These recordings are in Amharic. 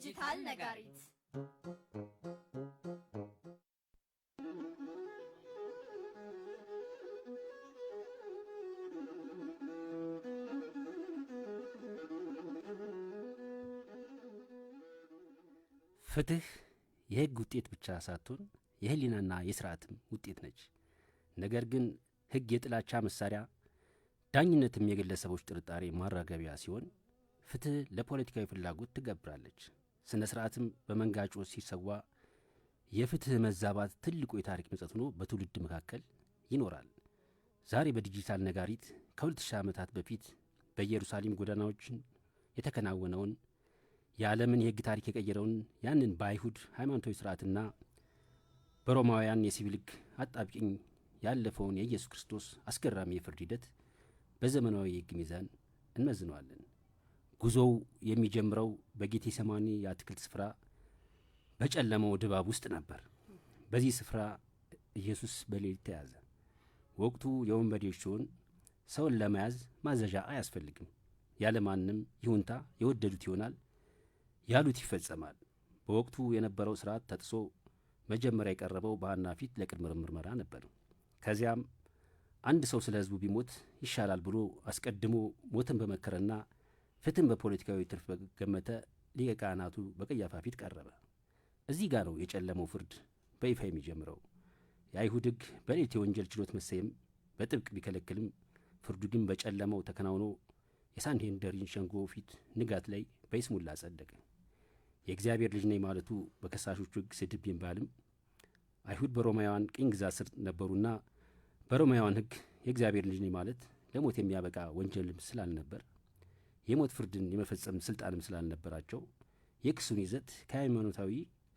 ዲጂታል ነጋሪት ፍትህ የህግ ውጤት ብቻ ሳትሆን የህሊናና የሥርዓትም ውጤት ነች። ነገር ግን ህግ የጥላቻ መሳሪያ፣ ዳኝነትም የግለሰቦች ጥርጣሬ ማራገቢያ ሲሆን ፍትህ ለፖለቲካዊ ፍላጎት ትገብራለች። ስነ ሥርዓትም በመንጋጮ ሲሰዋ የፍትህ መዛባት ትልቁ የታሪክ ምጸት ሆኖ በትውልድ መካከል ይኖራል። ዛሬ በዲጂታል ነጋሪት ከ2000 ዓመታት በፊት በኢየሩሳሌም ጎዳናዎች የተከናወነውን የዓለምን የህግ ታሪክ የቀየረውን ያንን በአይሁድ ሃይማኖታዊ ሥርዓትና በሮማውያን የሲቪል ህግ አጣብቂኝ ያለፈውን የኢየሱስ ክርስቶስ አስገራሚ የፍርድ ሂደት በዘመናዊ የህግ ሚዛን እንመዝነዋለን። ጉዞው የሚጀምረው በጌቴሰማኒ የአትክልት ስፍራ በጨለመው ድባብ ውስጥ ነበር። በዚህ ስፍራ ኢየሱስ በሌሊት ተያዘ። ወቅቱ የወንበዴዎች ሲሆን ሰውን ለመያዝ ማዘዣ አያስፈልግም። ያለማንም ይሁንታ የወደዱት ይሆናል፣ ያሉት ይፈጸማል። በወቅቱ የነበረው ሥርዓት ተጥሶ መጀመሪያ የቀረበው በሐና ፊት ለቅድመ ምርመራ ነበር። ከዚያም አንድ ሰው ስለ ህዝቡ ቢሞት ይሻላል ብሎ አስቀድሞ ሞትን በመከረና ፍትህን በፖለቲካዊ ትርፍ በገመተ ሊቀ ካህናቱ በቀያፋ ፊት ቀረበ። እዚህ ጋር ነው የጨለመው ፍርድ በይፋ የሚጀምረው። የአይሁድ ህግ በሌሊት የወንጀል ችሎት መሰየም በጥብቅ ቢከለክልም ፍርዱ ግን በጨለመው ተከናውኖ የሳንሄድሪን ሸንጎ ፊት ንጋት ላይ በይስሙላ ጸደቀ። የእግዚአብሔር ልጅ ነኝ ማለቱ በከሳሾቹ ህግ ስድብ ቢባልም አይሁድ በሮማውያን ቅኝ ግዛት ስር ነበሩና በሮማውያን ህግ የእግዚአብሔር ልጅ ነኝ ማለት ለሞት የሚያበቃ ወንጀልም ስላልነበር የሞት ፍርድን የመፈጸም ስልጣንም ስላልነበራቸው የክሱን ይዘት ከሃይማኖታዊ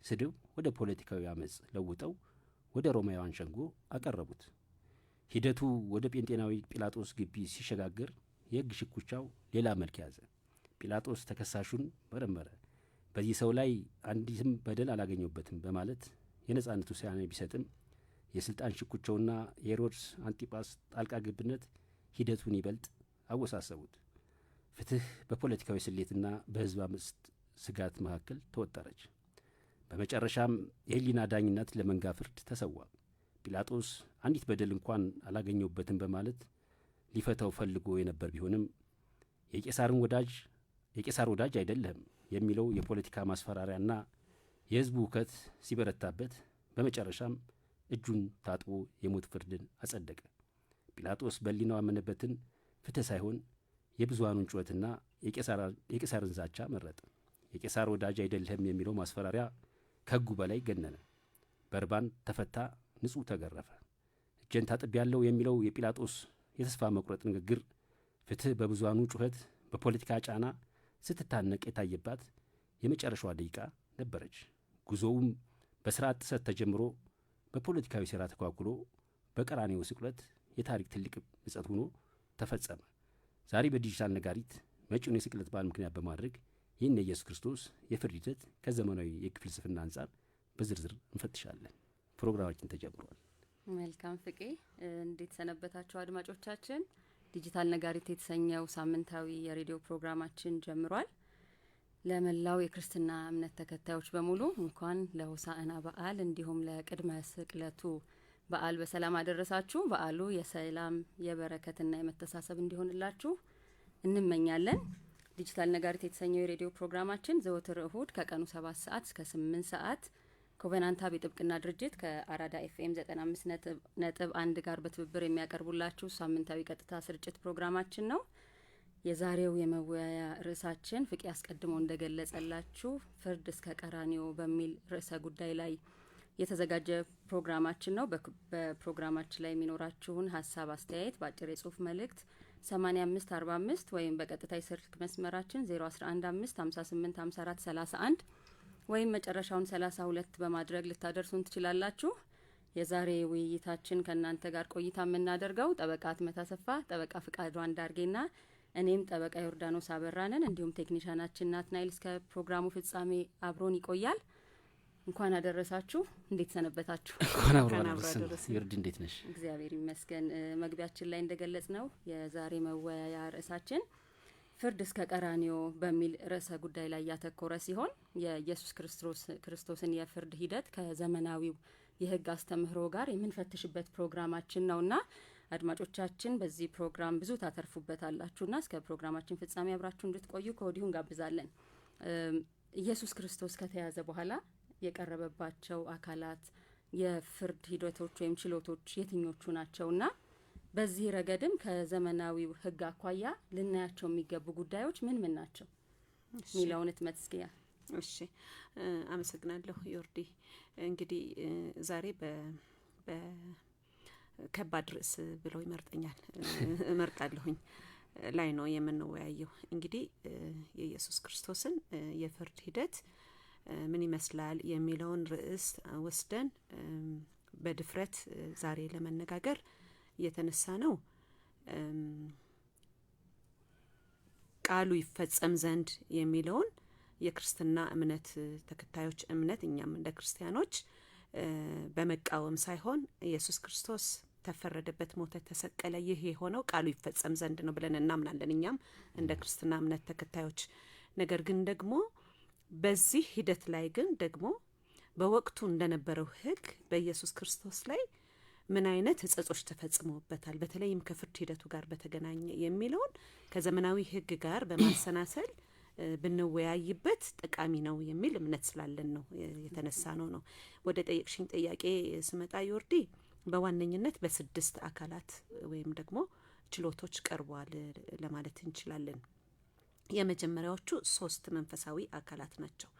ስድብ ወደ ፖለቲካዊ አመፅ ለውጠው ወደ ሮማውያን ሸንጎ አቀረቡት። ሂደቱ ወደ ጴንጤናዊ ጲላጦስ ግቢ ሲሸጋገር የህግ ሽኩቻው ሌላ መልክ ያዘ። ጲላጦስ ተከሳሹን መረመረ። በዚህ ሰው ላይ አንዲትም በደል አላገኘበትም በማለት የነጻነት ውሳኔ ቢሰጥም የሥልጣን ሽኩቻውና የሄሮድስ አንጢጳስ ጣልቃ ገብነት ሂደቱን ይበልጥ አወሳሰቡት። ፍትህ በፖለቲካዊ ስሌትና በህዝብ አመፅ ስጋት መካከል ተወጠረች። በመጨረሻም የህሊና ዳኝነት ለመንጋ ፍርድ ተሰዋ። ጲላጦስ አንዲት በደል እንኳን አላገኘበትም በማለት ሊፈታው ፈልጎ የነበር ቢሆንም የቄሳር ወዳጅ አይደለም የሚለው የፖለቲካ ማስፈራሪያና የህዝቡ ሁከት ሲበረታበት በመጨረሻም እጁን ታጥቦ የሞት ፍርድን አጸደቀ። ጲላጦስ በሊናው ያመነበትን ፍትህ ሳይሆን የብዙሃኑን ጩኸትና የቄሳርን ዛቻ መረጠ። የቄሳር ወዳጅ አይደለም የሚለው ማስፈራሪያ ከህጉ በላይ ገነነ። በርባን ተፈታ፣ ንጹሕ ተገረፈ። እጄን ታጥቤያለሁ የሚለው የጲላጦስ የተስፋ መቁረጥ ንግግር ፍትህ በብዙሃኑ ጩኸት በፖለቲካ ጫና ስትታነቅ የታየባት የመጨረሻዋ ደቂቃ ነበረች። ጉዞውም በሥርዓት ጥሰት ተጀምሮ በፖለቲካዊ ሴራ ተኳኩሎ በቀራንዮ ስቅለት የታሪክ ትልቅ ምጸት ሆኖ ተፈጸመ። ዛሬ በዲጂታል ነጋሪት መጪውን የስቅለት በዓል ምክንያት በማድረግ ይህን የኢየሱስ ክርስቶስ የፍርድ ሂደት ከዘመናዊ የህግ ፍልስፍና አንጻር በዝርዝር እንፈትሻለን። ፕሮግራማችን ተጀምሯል። መልካም ፍቄ፣ እንዴት ሰነበታችሁ አድማጮቻችን? ዲጂታል ነጋሪት የተሰኘው ሳምንታዊ የሬዲዮ ፕሮግራማችን ጀምሯል። ለመላው የክርስትና እምነት ተከታዮች በሙሉ እንኳን ለሆሳዕና በዓል እንዲሁም ለቅድመ ስቅለቱ በዓል በሰላም አደረሳችሁ። በዓሉ የሰላም የበረከትና የመተሳሰብ እንዲሆንላችሁ እንመኛለን። ዲጂታል ነጋሪት የተሰኘው የሬዲዮ ፕሮግራማችን ዘወትር እሁድ ከቀኑ 7 ሰዓት እስከ 8 ሰዓት ኮቨናንታ የጥብቅና ድርጅት ከአራዳ ኤፍኤም 95.1 ጋር በትብብር የሚያቀርቡላችሁ ሳምንታዊ ቀጥታ ስርጭት ፕሮግራማችን ነው። የዛሬው የመወያያ ርዕሳችን ፍቄ አስቀድሞ እንደገለጸላችሁ ፍርድ እስከ ቀራንዮ በሚል ርዕሰ ጉዳይ ላይ የተዘጋጀ ፕሮግራማችን ነው። በፕሮግራማችን ላይ የሚኖራችሁን ሀሳብ፣ አስተያየት በአጭር የጽሁፍ መልእክት 8545 ወይም በቀጥታ የስልክ መስመራችን 0115585431 ወይም መጨረሻውን 32 በማድረግ ልታደርሱን ትችላላችሁ። የዛሬ ውይይታችን ከእናንተ ጋር ቆይታ የምናደርገው ጠበቃ አትመት አሰፋ፣ ጠበቃ ፍቃዱ አንዳርጌና እኔም ጠበቃ ዮርዳኖስ አበራንን እንዲሁም ቴክኒሻናችን ናትናኤል እስከ ፕሮግራሙ ፍጻሜ አብሮን ይቆያል። እንኳን አደረሳችሁ። እንዴት ሰነበታችሁ? እንኳን አብሮ አደረሰን። ይርድ እንዴት ነሽ? እግዚአብሔር ይመስገን። መግቢያችን ላይ እንደገለጽ ነው የዛሬ መወያያ ርዕሳችን ፍርድ እስከ ቀራኒዮ በሚል ርዕሰ ጉዳይ ላይ ያተኮረ ሲሆን የኢየሱስ ክርስቶስን የፍርድ ሂደት ከዘመናዊው የህግ አስተምህሮ ጋር የምንፈትሽበት ፕሮግራማችን ነውና አድማጮቻችን በዚህ ፕሮግራም ብዙ ታተርፉበታላችሁና እስከ ፕሮግራማችን ፍጻሜ አብራችሁ እንድትቆዩ ከወዲሁ እንጋብዛለን። ኢየሱስ ክርስቶስ ከተያዘ በኋላ የቀረበባቸው አካላት የፍርድ ሂደቶች ወይም ችሎቶች የትኞቹ ናቸውና በዚህ ረገድም ከዘመናዊው ህግ አኳያ ልናያቸው የሚገቡ ጉዳዮች ምን ምን ናቸው ሚለውን ትመስኪያ። እሺ አመሰግናለሁ ዮርዲ። እንግዲህ ዛሬ በከባድ ርዕስ ብለው ይመርጠኛል እመርጣለሁኝ ላይ ነው የምንወያየው። እንግዲህ የኢየሱስ ክርስቶስን የፍርድ ሂደት ምን ይመስላል የሚለውን ርዕስ ወስደን በድፍረት ዛሬ ለመነጋገር የተነሳ ነው። ቃሉ ይፈጸም ዘንድ የሚለውን የክርስትና እምነት ተከታዮች እምነት እኛም እንደ ክርስቲያኖች በመቃወም ሳይሆን ኢየሱስ ክርስቶስ ተፈረደበት፣ ሞተ፣ ተሰቀለ፣ ይህ የሆነው ቃሉ ይፈጸም ዘንድ ነው ብለን እናምናለን እኛም እንደ ክርስትና እምነት ተከታዮች። ነገር ግን ደግሞ በዚህ ሂደት ላይ ግን ደግሞ በወቅቱ እንደነበረው ህግ በኢየሱስ ክርስቶስ ላይ ምን አይነት ህጸጾች ተፈጽመውበታል፣ በተለይም ከፍርድ ሂደቱ ጋር በተገናኘ የሚለውን ከዘመናዊ ህግ ጋር በማሰናሰል ብንወያይበት ጠቃሚ ነው የሚል እምነት ስላለን ነው የተነሳ ነው። ወደ ጠየቅሽኝ ጥያቄ ስመጣ ዮርዲ በዋነኝነት በ6 አካላት ወይም ደግሞ ችሎቶች ቀርበዋል ለማለት እንችላለን። የመጀመሪያዎቹ 3 መንፈሳዊ አካላት ናቸው።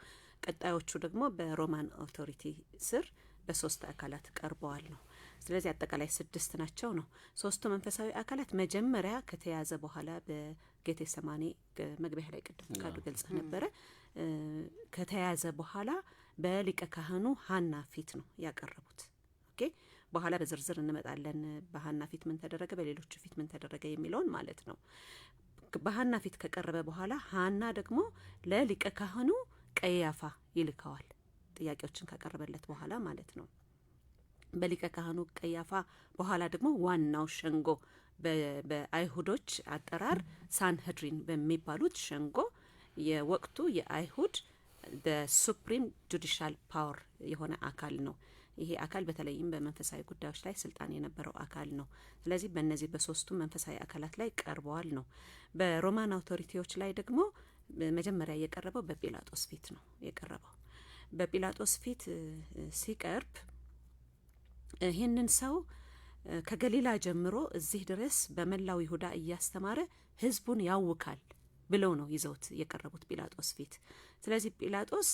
ቀጣዮቹ ደግሞ በሮማን አውቶሪቲ ስር በ3 አካላት ቀርበዋል ነው። ስለዚህ አጠቃላይ 6 ናቸው ነው። 3ቱ መንፈሳዊ አካላት መጀመሪያ ከተያዘ በኋላ በጌቴሰማኒ መግቢያ ላይ ቅድም ካዱ ገልጸ ነበረ ከተያዘ በኋላ በሊቀ ካህኑ ሐና ፊት ነው ያቀረቡት። ኦኬ በኋላ በዝርዝር እንመጣለን በሐና ፊት ምን ተደረገ፣ በሌሎቹ ፊት ምን ተደረገ የሚለውን ማለት ነው። በሐና ፊት ከቀረበ በኋላ ሐና ደግሞ ለሊቀ ካህኑ ቀያፋ ይልከዋል፣ ጥያቄዎችን ካቀረበለት በኋላ ማለት ነው። በሊቀ ካህኑ ቀያፋ በኋላ ደግሞ ዋናው ሸንጎ በአይሁዶች አጠራር ሳንሄድሪን በሚባሉት ሸንጎ የወቅቱ የአይሁድ ሱፕሪም ጁዲሻል ፓወር የሆነ አካል ነው። ይሄ አካል በተለይም በመንፈሳዊ ጉዳዮች ላይ ስልጣን የነበረው አካል ነው። ስለዚህ በእነዚህ በ3ቱ መንፈሳዊ አካላት ላይ ቀርበዋል ነው። በሮማን አውቶሪቲዎች ላይ ደግሞ መጀመሪያ የቀረበው በጲላጦስ ፊት ነው የቀረበው። በጲላጦስ ፊት ሲቀርብ ይህንን ሰው ከገሊላ ጀምሮ እዚህ ድረስ በመላው ይሁዳ እያስተማረ ህዝቡን ያውካል ብለው ነው ይዘውት የቀረቡት ጲላጦስ ፊት። ስለዚህ ጲላጦስ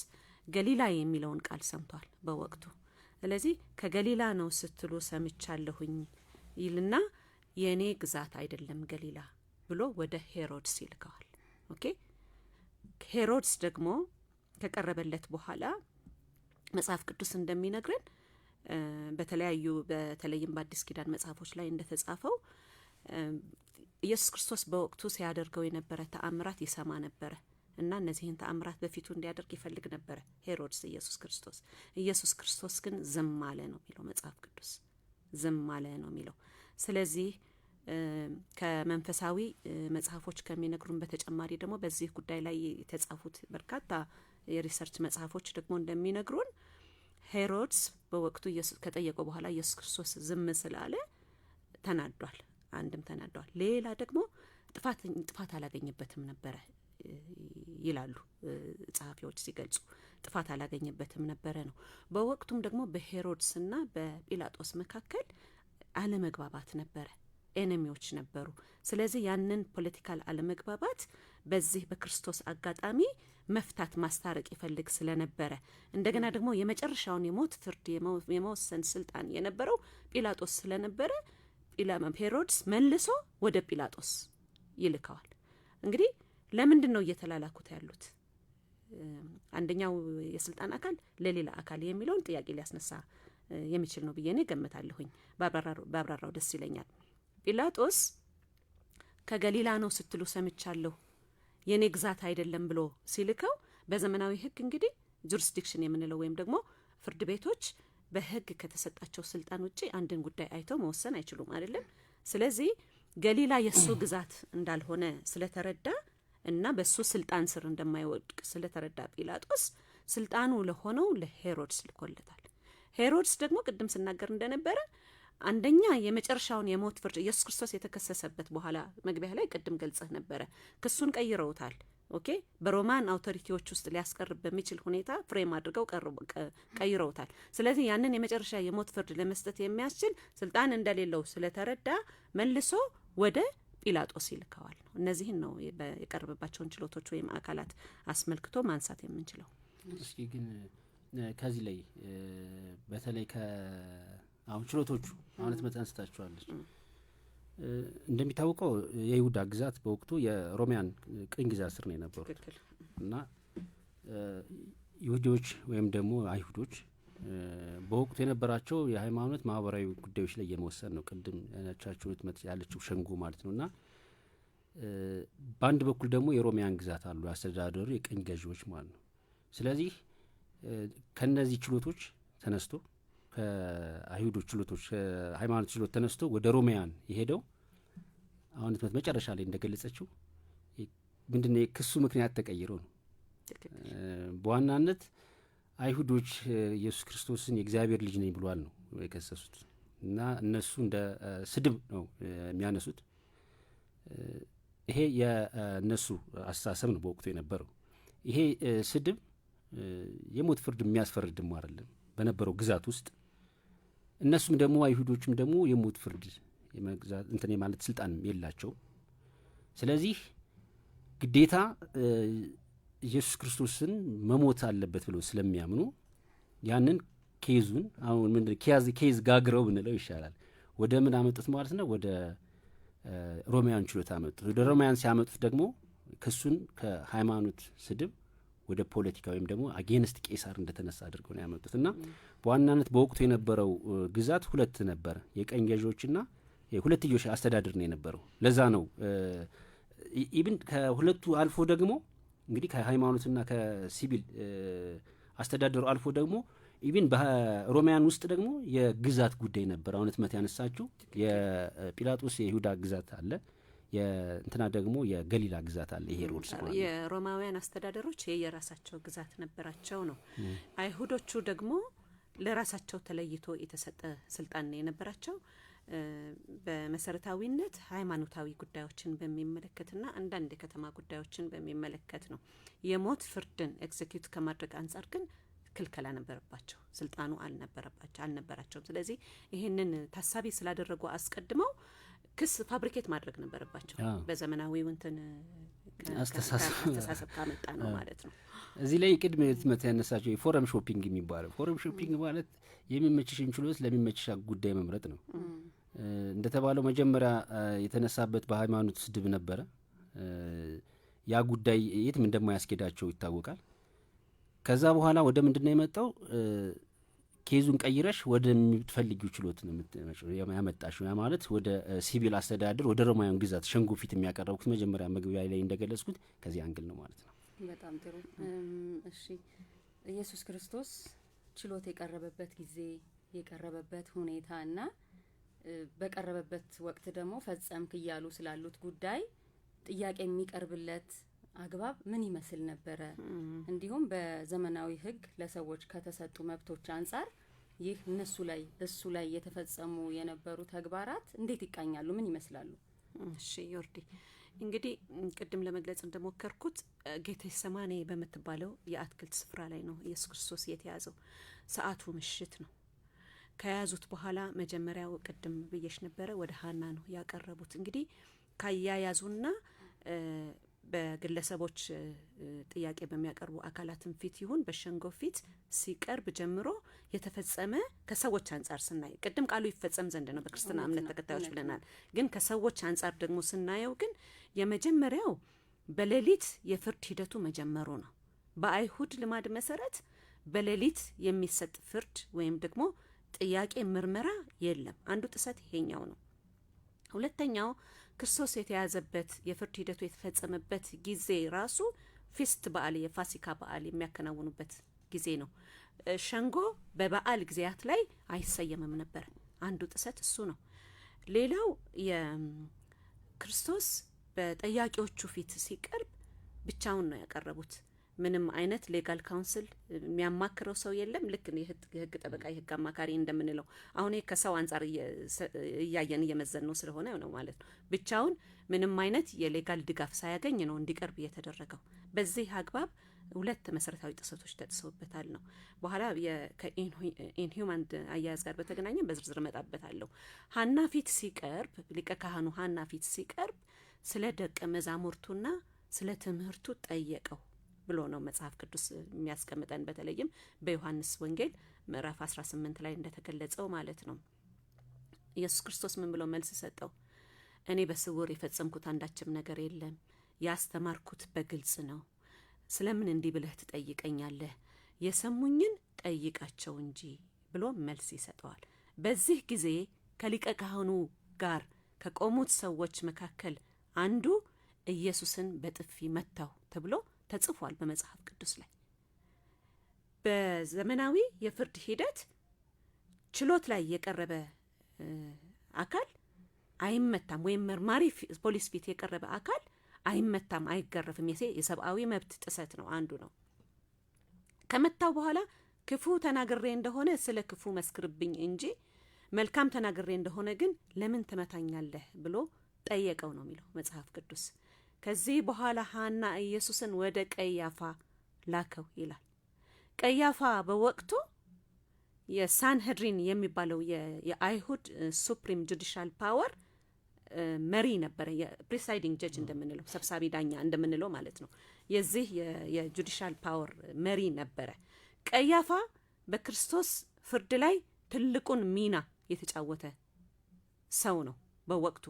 ገሊላ የሚለውን ቃል ሰምቷል በወቅቱ። ስለዚህ ከገሊላ ነው ስትሉ ሰምቻለሁኝ ይልና የኔ ግዛት አይደለም ገሊላ ብሎ ወደ ሄሮድስ ይልከዋል። ኦኬ ሄሮድስ ደግሞ ከቀረበለት በኋላ መጽሐፍ ቅዱስ እንደሚነግረን በተለይም በአዲስ ኪዳን መጽሐፎች ላይ እንደተጻፈው ኢየሱስ ክርስቶስ በወቅቱ ሲያደርገው የነበረ ተአምራት ይሰማ ነበረ እና እነዚህን ተአምራት በፊቱ እንዲያደርግ ይፈልግ ነበረ ሄሮድስ ኢየሱስ ክርስቶስ ግን ዝም አለ ነው የሚለው መጽሐፍ ቅዱስ፣ ዝም አለ ነው የሚለው። ስለዚህ ከመንፈሳዊ መጽሐፎች ከሚነግሩን በተጨማሪ ደግሞ በዚህ ጉዳይ ላይ የተጻፉት በርካታ የሪሰርች መጽሐፎች ደግሞ እንደሚነግሩን ሄሮድስ በወቅቱ ከጠየቀው በኋላ ኢየሱስ ክርስቶስ ዝም ስላለ ተናዷል። አንድም ተናዷል፣ ሌላ ደግሞ ጥፋት አላገኘበትም ነበረ ይላሉ ጸሐፊዎች ሲገልጹ። ጥፋት አላገኘበትም ነበረ ነው። በወቅቱም ደግሞ በሄሮድስና በጲላጦስ መካከል አለመግባባት ነበረ፣ ኤነሚዎች ነበሩ። ስለዚህ ያንን ፖለቲካል አለመግባባት በዚህ በክርስቶስ አጋጣሚ መፍታት ማስታረቅ ይፈልግ ስለነበረ እንደገና ደግሞ የመጨረሻውን የሞት ፍርድ የመወሰን ስልጣን የነበረው ጲላጦስ ስለነበረ ሄሮድስ መልሶ ወደ ጲላጦስ ይልከዋል። እንግዲህ ለምንድን ነው እየተላላኩት ያሉት? አንደኛው የስልጣን አካል ለሌላ አካል የሚለውን ጥያቄ ሊያስነሳ የሚችል ነው ብዬ እኔ ገምታለሁኝ። ባብራራው ደስ ይለኛል። ጲላጦስ ከገሊላ ነው ስትሉ ሰምቻለሁ የኔ ግዛት አይደለም ብሎ ሲልከው በዘመናዊ ህግ እንግዲህ ጁሪስዲክሽን የምንለው ወይም ደግሞ ፍርድ ቤቶች በህግ ከተሰጣቸው ስልጣን ውጪ አንድን ጉዳይ አይተው መወሰን አይችሉም አይደለም። ስለዚህ ገሊላ የሱ ግዛት እንዳልሆነ ስለተረዳ እና በሱ ስልጣን ስር እንደማይወድቅ ስለተረዳ ጲላጦስ ስልጣኑ ለሆነው ለሄሮድስ ልኮለታል። ሄሮድስ ደግሞ ቅድም ስናገር እንደነበረ አንደኛ የመጨረሻውን የሞት ፍርድ ኢየሱስ ክርስቶስ የተከሰሰበት በኋላ መግቢያ ላይ ቅድም ገልጸህ ነበረ ክሱን ቀይረውታል። ኦኬ በሮማን አውቶሪቲዎች ውስጥ ሊያስቀርብ በሚችል ሁኔታ ፍሬም አድርገው ቀይረውታል። ስለዚህ ያንን የመጨረሻ የሞት ፍርድ ለመስጠት የሚያስችል ስልጣን እንደሌለው ስለተረዳ መልሶ ወደ ጲላጦስ ይልከዋል። እነዚህን ነው የቀረበባቸውን ችሎቶች ወይም አካላት አስመልክቶ ማንሳት የምንችለው። እስኪ ግን ከዚህ ላይ በተለይ አሁን ችሎቶቹ አሁነት መጠን ስታችኋለች። እንደሚታወቀው የይሁዳ ግዛት በወቅቱ የሮሚያን ቅኝ ግዛት ስር ነው የነበሩት እና ይሁዲዎች ወይም ደግሞ አይሁዶች በወቅቱ የነበራቸው የሃይማኖት ማህበራዊ ጉዳዮች ላይ የመወሰን ነው። ቅድም ያቻችሁት ያለችው ሸንጎ ማለት ነውና በአንድ በኩል ደግሞ የሮሚያን ግዛት አሉ ያስተዳደሩ የቅኝ ገዢዎች ማለት ነው። ስለዚህ ከነዚህ ችሎቶች ተነስቶ ከአይሁዶች ችሎቶች ሃይማኖት ችሎት ተነስቶ ወደ ሮሚያን የሄደው አሁን መጨረሻ ላይ እንደገለጸችው ምንድነው የክሱ ምክንያት ተቀይሮ ነው። በዋናነት አይሁዶች ኢየሱስ ክርስቶስን የእግዚአብሔር ልጅ ነኝ ብሏል ነው የከሰሱት እና እነሱ እንደ ስድብ ነው የሚያነሱት። ይሄ የእነሱ አስተሳሰብ ነው በወቅቱ የነበረው። ይሄ ስድብ የሞት ፍርድ የሚያስፈርድም አይደለም በነበረው ግዛት ውስጥ። እነሱም ደግሞ አይሁዶችም ደግሞ የሞት ፍርድ የመግዛት እንትን ማለት ስልጣን የላቸው። ስለዚህ ግዴታ ኢየሱስ ክርስቶስን መሞት አለበት ብለው ስለሚያምኑ ያንን ኬዙን አሁን ምን ኬዝ ጋግረው ብንለው ይሻላል ወደ ምን አመጡት ማለት ነው፣ ወደ ሮማውያን ችሎት አመጡት። ወደ ሮማውያን ሲያመጡት ደግሞ ክሱን ከሃይማኖት ስድብ ወደ ፖለቲካ ወይም ደግሞ አጌንስት ቄሳር እንደተነሳ አድርገው ነው ያመጡት እና በዋናነት በወቅቱ የነበረው ግዛት ሁለት ነበር፣ የቀኝ ገዢዎችና የሁለትዮሽ አስተዳደር ነው የነበረው። ለዛ ነው ኢብን ከሁለቱ አልፎ ደግሞ እንግዲህ ከሃይማኖትና ከሲቪል አስተዳደሩ አልፎ ደግሞ ኢብን በሮማውያን ውስጥ ደግሞ የግዛት ጉዳይ ነበር። አሁን ህትመት ያነሳችሁ የጲላጦስ የይሁዳ ግዛት አለ፣ የእንትና ደግሞ የገሊላ ግዛት አለ፣ የሄሮድስ ማለት ነው። የሮማውያን አስተዳደሮች የየራሳቸው ግዛት ነበራቸው ነው። አይሁዶቹ ደግሞ ለራሳቸው ተለይቶ የተሰጠ ስልጣን ነው የነበራቸው። በመሰረታዊነት ሃይማኖታዊ ጉዳዮችን በሚመለከትና አንዳንድ የከተማ ጉዳዮችን በሚመለከት ነው። የሞት ፍርድን ኤክዚኪዩት ከማድረግ አንጻር ግን ክልከላ ነበረባቸው፣ ስልጣኑ አልነበራቸውም። ስለዚህ ይህንን ታሳቢ ስላደረጉ አስቀድመው ክስ ፋብሪኬት ማድረግ ነበረባቸው። በዘመናዊው እንትን አስተሳሰብ ካመጣ ነው ማለት ነው። እዚህ ላይ ቅድም ህትመት ያነሳቸው የፎረም ሾፒንግ የሚባለው ፎረም ሾፒንግ ማለት የሚመችሽን ችሎት ለሚመችሽ ጉዳይ መምረጥ ነው። እንደተባለው መጀመሪያ የተነሳበት በሃይማኖት ስድብ ነበረ። ያ ጉዳይ የትም እንደማያስኬዳቸው ይታወቃል። ከዛ በኋላ ወደ ምንድነው የመጣው? ኬዙን ቀይረሽ ወደምትፈልጊው ችሎት ነው ያመጣሽው። ያ ማለት ወደ ሲቪል አስተዳደር ወደ ሮማውያን ግዛት ሸንጎ ፊት የሚያቀርቡት መጀመሪያ መግቢያ ላይ እንደገለጽኩት ከዚህ አንግል ነው ማለት ነው። በጣም ጥሩ። እሺ ኢየሱስ ክርስቶስ ችሎት የቀረበበት ጊዜ የቀረበበት ሁኔታ እና በቀረበበት ወቅት ደግሞ ፈጸምክ እያሉ ስላሉት ጉዳይ ጥያቄ የሚቀርብለት አግባብ ምን ይመስል ነበረ? እንዲሁም በዘመናዊ ሕግ ለሰዎች ከተሰጡ መብቶች አንጻር ይህ እሱ ላይ የተፈጸሙ የነበሩ ተግባራት እንዴት ይቃኛሉ? ምን ይመስላሉ? እሺ ዮርዲ፣ እንግዲህ ቅድም ለመግለጽ እንደሞከርኩት ጌቴሰማኔ በምትባለው የአትክልት ስፍራ ላይ ነው ኢየሱስ ክርስቶስ የተያዘው። ሰዓቱ ምሽት ነው። ከያዙት በኋላ መጀመሪያው ቅድም ብዬሽ ነበረ ወደ ሀና ነው ያቀረቡት። እንግዲህ ካያያዙና በግለሰቦች ጥያቄ በሚያቀርቡ አካላትን ፊት ይሁን በሸንጎ ፊት ሲቀርብ ጀምሮ የተፈጸመ ከሰዎች አንጻር ስናይ ቅድም ቃሉ ይፈጸም ዘንድ ነው በክርስትና እምነት ተከታዮች ብለናል። ግን ከሰዎች አንጻር ደግሞ ስናየው ግን የመጀመሪያው በሌሊት የፍርድ ሂደቱ መጀመሩ ነው። በአይሁድ ልማድ መሰረት በሌሊት የሚሰጥ ፍርድ ወይም ደግሞ ጥያቄ ምርመራ የለም። አንዱ ጥሰት ይሄኛው ነው። ሁለተኛው ክርስቶስ የተያዘበት የፍርድ ሂደቱ የተፈጸመበት ጊዜ ራሱ ፊስት በዓል የፋሲካ በዓል የሚያከናውኑበት ጊዜ ነው። ሸንጎ በበዓል ጊዜያት ላይ አይሰየምም ነበር። አንዱ ጥሰት እሱ ነው። ሌላው የክርስቶስ በጠያቂዎቹ ፊት ሲቀርብ ብቻውን ነው ያቀረቡት። ምንም አይነት ሌጋል ካውንስል የሚያማክረው ሰው የለም። ልክ የህግ ጠበቃ የህግ አማካሪ እንደምንለው አሁን ከሰው አንጻር እያየን እየመዘን ነው ስለሆነ ነው ማለት ነው። ብቻውን ምንም አይነት የሌጋል ድጋፍ ሳያገኝ ነው እንዲቀርብ የተደረገው። በዚህ አግባብ 2 መሰረታዊ ጥሰቶች ተጥሰውበታል ነው። በኋላ ከኢንሁማን አያያዝ ጋር በተገናኘ በዝርዝር እመጣበታለሁ። ሐና ፊት ሲቀርብ ሊቀ ካህኑ ሐና ፊት ሲቀርብ ስለ ደቀ መዛሙርቱና ስለ ትምህርቱ ጠየቀው ብሎ ነው መጽሐፍ ቅዱስ የሚያስቀምጠን። በተለይም በዮሐንስ ወንጌል ምዕራፍ 18 ላይ እንደተገለጸው ማለት ነው። ኢየሱስ ክርስቶስ ምን ብሎ መልስ ሰጠው? እኔ በስውር የፈጸምኩት አንዳችም ነገር የለም፣ ያስተማርኩት በግልጽ ነው። ስለምን እንዲህ ብለህ ትጠይቀኛለህ? የሰሙኝን ጠይቃቸው እንጂ ብሎ መልስ ይሰጠዋል። በዚህ ጊዜ ከሊቀ ካህኑ ጋር ከቆሙት ሰዎች መካከል አንዱ ኢየሱስን በጥፊ መታው ተብሎ ተጽፏል በመጽሐፍ ቅዱስ ላይ። በዘመናዊ የፍርድ ሂደት ችሎት ላይ የቀረበ አካል አይመታም፣ ወይም መርማሪ ፖሊስ ፊት የቀረበ አካል አይመታም፣ አይገረፍም። የሰብአዊ መብት ጥሰት ነው፣ አንዱ ነው። ከመታው በኋላ ክፉ ተናግሬ እንደሆነ ስለ ክፉ መስክርብኝ እንጂ መልካም ተናግሬ እንደሆነ ግን ለምን ትመታኛለህ ብሎ ጠየቀው ነው የሚለው መጽሐፍ ቅዱስ። ከዚህ በኋላ ሐና ኢየሱስን ወደ ቀያፋ ላከው ይላል። ቀያፋ በወቅቱ የሳንሄድሪን የሚባለው የአይሁድ ሱፕሪም ጁዲሻል ፓወር መሪ ነበረ። የፕሪሳይዲንግ ጀጅ እንደምንለው ሰብሳቢ ዳኛ እንደምንለው ማለት ነው። የዚህ የጁዲሻል ፓወር መሪ ነበረ። ቀያፋ በክርስቶስ ፍርድ ላይ ትልቁን ሚና የተጫወተ ሰው ነው በወቅቱ።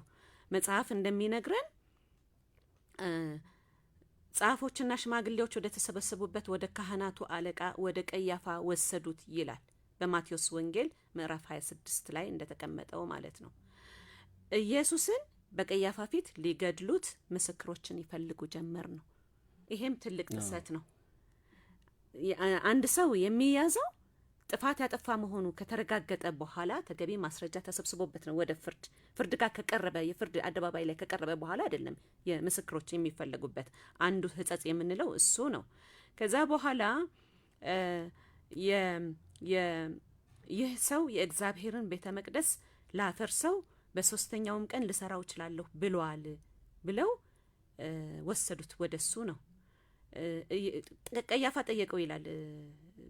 መጽሐፍ እንደሚነግረን ጸሐፎችና ሽማግሌዎች ወደ ተሰበሰቡበት ወደ ካህናቱ አለቃ ወደ ቀያፋ ወሰዱት ይላል በማቴዎስ ወንጌል ምዕራፍ 26 ላይ እንደተቀመጠው ማለት ነው። ኢየሱስን በቀያፋ ፊት ሊገድሉት ምስክሮችን ይፈልጉ ጀመር ነው። ይሄም ትልቅ ጥሰት ነው። አንድ ሰው የሚያዘው ጥፋት ያጠፋ መሆኑ ከተረጋገጠ በኋላ ተገቢ ማስረጃ ተሰብስቦበት ነው ወደ ፍርድ ጋር ከቀረበ የፍርድ አደባባይ ላይ ከቀረበ በኋላ አይደለም የምስክሮች የሚፈለጉበት። አንዱ ሕጸጽ የምንለው እሱ ነው። ከዛ በኋላ ይህ ሰው የእግዚአብሔርን ቤተ መቅደስ ላፈርሰው በሶስተኛውም ቀን ልሰራው እችላለሁ ብሏል ብለው ወሰዱት ወደ እሱ ነው። ቀያፋ ጠየቀው ይላል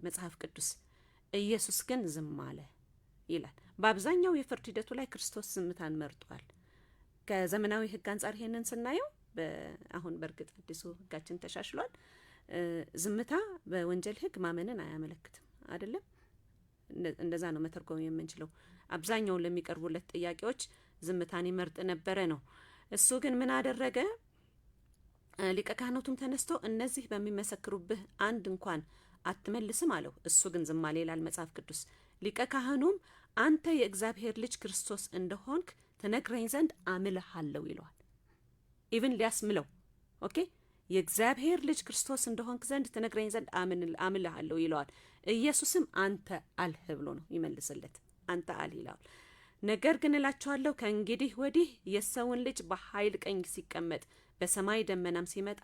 መጽሐፍ ቅዱስ። ኢየሱስ ግን ዝም አለ ይላል። በአብዛኛው የፍርድ ሂደቱ ላይ ክርስቶስ ዝምታን መርጧል። ከዘመናዊ ሕግ አንጻር ይሄንን ስናየው አሁን በእርግጥ አዲሱ ሕጋችን ተሻሽሏል። ዝምታ በወንጀል ሕግ ማመንን አያመለክትም አይደለም። እንደዛ ነው መተርጎም የምንችለው። አብዛኛውን ለሚቀርቡለት ጥያቄዎች ዝምታን ይመርጥ ነበረ ነው። እሱ ግን ምን አደረገ? ሊቀ ካህናቱም ተነስቶ እነዚህ በሚመሰክሩብህ አንድ እንኳን አትመልስም አለው። እሱ ግን ዝም አለ ይላል መጽሐፍ ቅዱስ። ሊቀ ካህኑም አንተ የእግዚአብሔር ልጅ ክርስቶስ እንደሆንክ ትነግረኝ ዘንድ አምልሃለሁ ይለዋል። ኢቭን ሊያስምለው ኦኬ፣ የእግዚአብሔር ልጅ ክርስቶስ እንደሆንክ ዘንድ ትነግረኝ ዘንድ አምልሃለሁ ይለዋል። ኢየሱስም አንተ አልህ ብሎ ነው ይመልስለት። አንተ አልህ ይለዋል። ነገር ግን እላችኋለሁ ከእንግዲህ ወዲህ የሰውን ልጅ በኃይል ቀኝ ሲቀመጥ በሰማይ ደመናም ሲመጣ